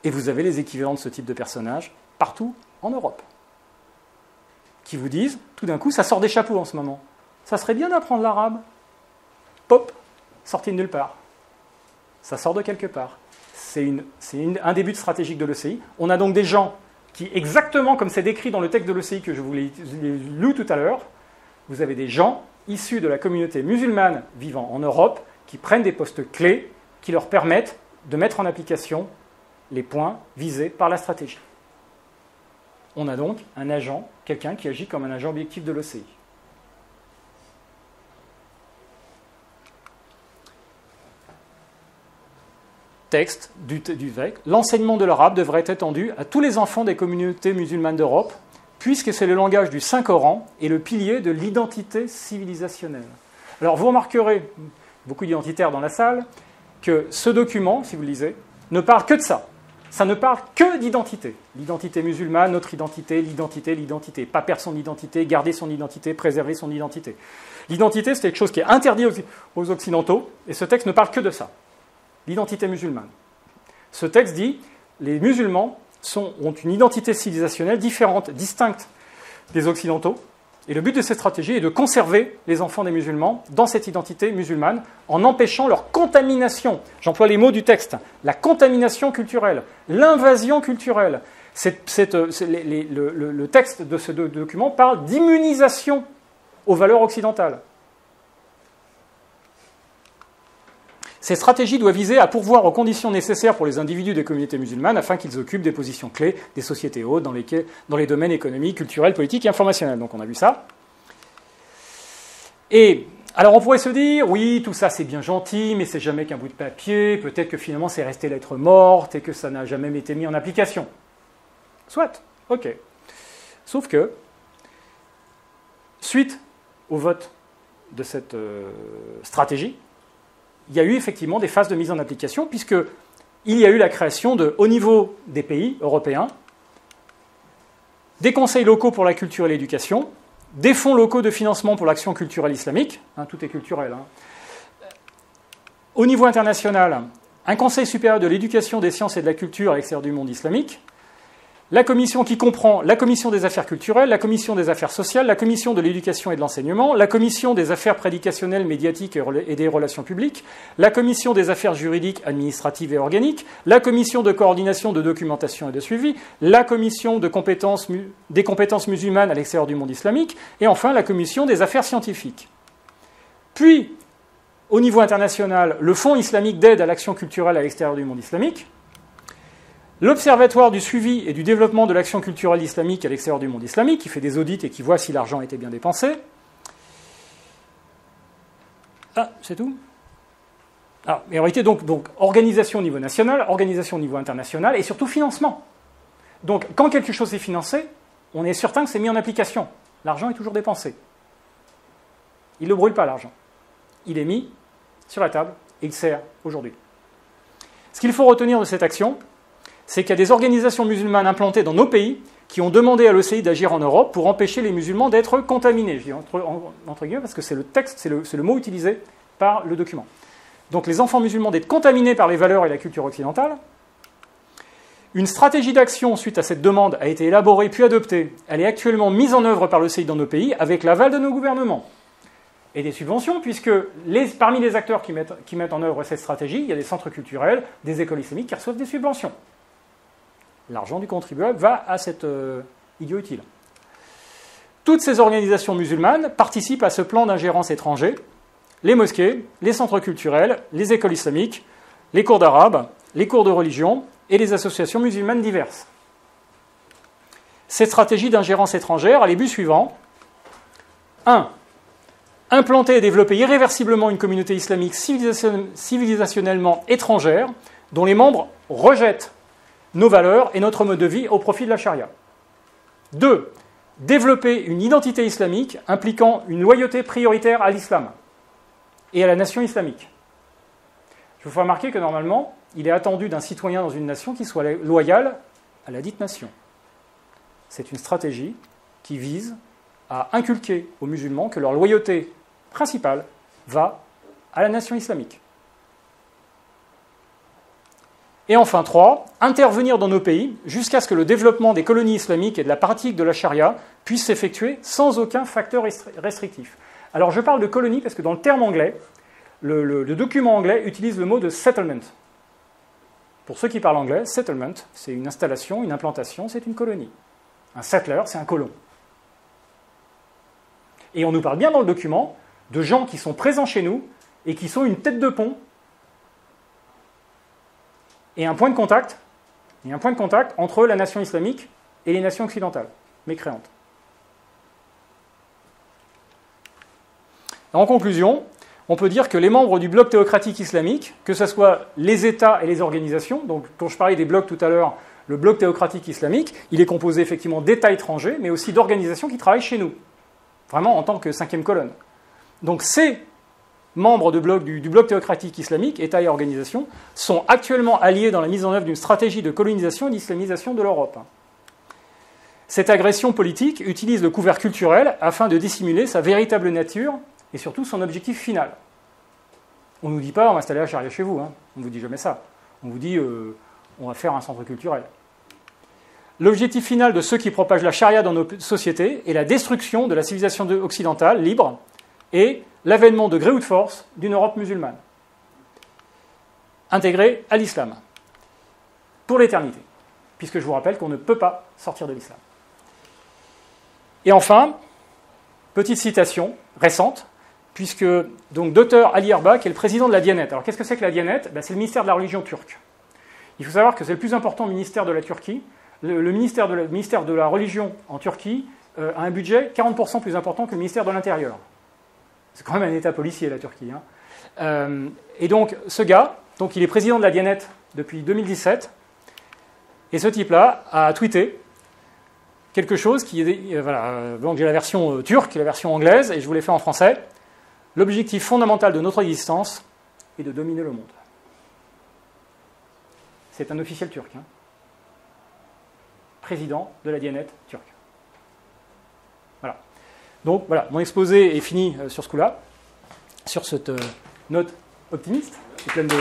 Et vous avez les équivalents de ce type de personnage partout en Europe, qui vous disent, tout d'un coup, ça sort des chapeaux en ce moment. Ça serait bien d'apprendre l'arabe. Pop, sorti de nulle part. Ça sort de quelque part. C'est un début de stratégique de l'ECI. On a donc des gens qui, exactement comme c'est décrit dans le texte de l'ECI que je vous l'ai lu tout à l'heure, vous avez des gens issus de la communauté musulmane vivant en Europe qui prennent des postes clés qui leur permettent de mettre en application les points visés par la stratégie. On a donc un agent, quelqu'un qui agit comme un agent objectif de l'ECI. Texte du texte. L'enseignement de l'arabe devrait être étendu à tous les enfants des communautés musulmanes d'Europe, puisque c'est le langage du Saint-Coran et le pilier de l'identité civilisationnelle. Alors vous remarquerez, beaucoup d'identitaires dans la salle, que ce document, si vous le lisez, ne parle que de ça. Ça ne parle que d'identité. L'identité musulmane, notre identité, l'identité. Pas perdre son identité, garder son identité, préserver son identité. L'identité, c'est quelque chose qui est interdit aux Occidentaux, et ce texte ne parle que de ça. L'identité musulmane. Ce texte dit les musulmans ont une identité civilisationnelle différente, distincte des Occidentaux, et le but de cette stratégie est de conserver les enfants des musulmans dans cette identité musulmane en empêchant leur contamination. J'emploie les mots du texte. La contamination culturelle, l'invasion culturelle. Le texte de ce document parle d'immunisation aux valeurs occidentales. Cette stratégie doit viser à pourvoir aux conditions nécessaires pour les individus des communautés musulmanes afin qu'ils occupent des positions clés des sociétés hautes dans les domaines économiques, culturels, politiques et informationnels. Donc on a vu ça. Et alors on pourrait se dire, oui, tout ça c'est bien gentil, mais c'est jamais qu'un bout de papier, peut-être que finalement c'est resté lettre morte et que ça n'a jamais été mis en application. Soit, ok. Sauf que, suite au vote de cette stratégie, il y a eu effectivement des phases de mise en application, puisqu'il y a eu la création au niveau des pays européens, des conseils locaux pour la culture et l'éducation, des fonds locaux de financement pour l'action culturelle islamique, tout est culturel. Au niveau international, un conseil supérieur de l'éducation, des sciences et de la culture à l'extérieur du monde islamique, la commission qui comprend la commission des affaires culturelles, la commission des affaires sociales, la commission de l'éducation et de l'enseignement, la commission des affaires prédicationnelles, médiatiques et des relations publiques, la commission des affaires juridiques, administratives et organiques, la commission de coordination de documentation et de suivi, la commission des compétences musulmanes à l'extérieur du monde islamique, et enfin la commission des affaires scientifiques. Puis, au niveau international, le Fonds islamique d'aide à l'action culturelle à l'extérieur du monde islamique, l'Observatoire du suivi et du développement de l'action culturelle islamique à l'extérieur du monde islamique, qui fait des audits et qui voit si l'argent a été bien dépensé. Ah, c'est tout. Ah, mais en réalité, donc, organisation au niveau national, organisation au niveau international et surtout financement. Donc, quand quelque chose est financé, on est certain que c'est mis en application. L'argent est toujours dépensé. Il ne le brûle pas, l'argent. Il est mis sur la table et il sert aujourd'hui. Ce qu'il faut retenir de cette action, c'est qu'il y a des organisations musulmanes implantées dans nos pays qui ont demandé à l'ECI d'agir en Europe pour empêcher les musulmans d'être contaminés. Je dis entre guillemets parce que c'est le texte, c'est le mot utilisé par le document. Donc les enfants musulmans d'être contaminés par les valeurs et la culture occidentale. Une stratégie d'action suite à cette demande a été élaborée puis adoptée. Elle est actuellement mise en œuvre par l'ECI dans nos pays avec l'aval de nos gouvernements. Et des subventions, puisque parmi les acteurs qui mettent en œuvre cette stratégie, il y a des centres culturels, des écoles islamiques qui reçoivent des subventions. L'argent du contribuable va à cet idiot utile. Toutes ces organisations musulmanes participent à ce plan d'ingérence étranger. Les mosquées, les centres culturels, les écoles islamiques, les cours d'arabe, les cours de religion et les associations musulmanes diverses. Cette stratégie d'ingérence étrangère a les buts suivants. 1. Implanter et développer irréversiblement une communauté islamique civilisationnellement étrangère dont les membres rejettent nos valeurs et notre mode de vie au profit de la charia. 2. Développer une identité islamique impliquant une loyauté prioritaire à l'islam et à la nation islamique. Je vous fais remarquer que normalement, il est attendu d'un citoyen dans une nation qu'il soit loyal à la dite nation. C'est une stratégie qui vise à inculquer aux musulmans que leur loyauté principale va à la nation islamique. Et enfin 3, intervenir dans nos pays jusqu'à ce que le développement des colonies islamiques et de la pratique de la charia puisse s'effectuer sans aucun facteur restrictif. Alors je parle de colonies parce que dans le terme anglais, le document anglais utilise le mot de settlement. Pour ceux qui parlent anglais, settlement, c'est une installation, une implantation, c'est une colonie. Un settler, c'est un colon. Et on nous parle bien dans le document de gens qui sont présents chez nous et qui sont une tête de pont et un point de contact entre la nation islamique et les nations occidentales, mécréantes. En conclusion, on peut dire que les membres du bloc théocratique islamique, que ce soit les États et les organisations, donc quand je parlais des blocs tout à l'heure, le bloc théocratique islamique, il est composé effectivement d'États étrangers, mais aussi d'organisations qui travaillent chez nous, vraiment en tant que cinquième colonne. Donc ces membres du bloc théocratique islamique, États et organisations, sont actuellement alliés dans la mise en œuvre d'une stratégie de colonisation et d'islamisation de l'Europe. Cette agression politique utilise le couvert culturel afin de dissimuler sa véritable nature et surtout son objectif final. On ne nous dit pas on va installer la charia chez vous, hein. On ne vous dit jamais ça. On vous dit on va faire un centre culturel. L'objectif final de ceux qui propagent la charia dans nos sociétés est la destruction de la civilisation occidentale libre et l'avènement de gré ou de force d'une Europe musulmane, intégrée à l'islam, pour l'éternité, puisque je vous rappelle qu'on ne peut pas sortir de l'islam. Et enfin, petite citation récente, puisque donc Dr Ali Erba, qui est le président de la Diyanet. Alors qu'est-ce que c'est que la Diyanet ? C'est le ministère de la religion turque. Il faut savoir que c'est le plus important ministère de la Turquie. Le ministère de la religion en Turquie a un budget 40% plus important que le ministère de l'Intérieur. C'est quand même un État policier, la Turquie. Hein. Et donc, ce gars, donc, il est président de la Diyanet depuis 2017, et ce type-là a tweeté quelque chose qui est... voilà, donc j'ai la version turque et la version anglaise, et je vous l'ai fait en français. L'objectif fondamental de notre existence est de dominer le monde. C'est un officiel turc, hein. Président de la Diyanet turque. Voilà. Donc voilà, mon exposé est fini sur ce coup-là, sur cette note optimiste et pleine de...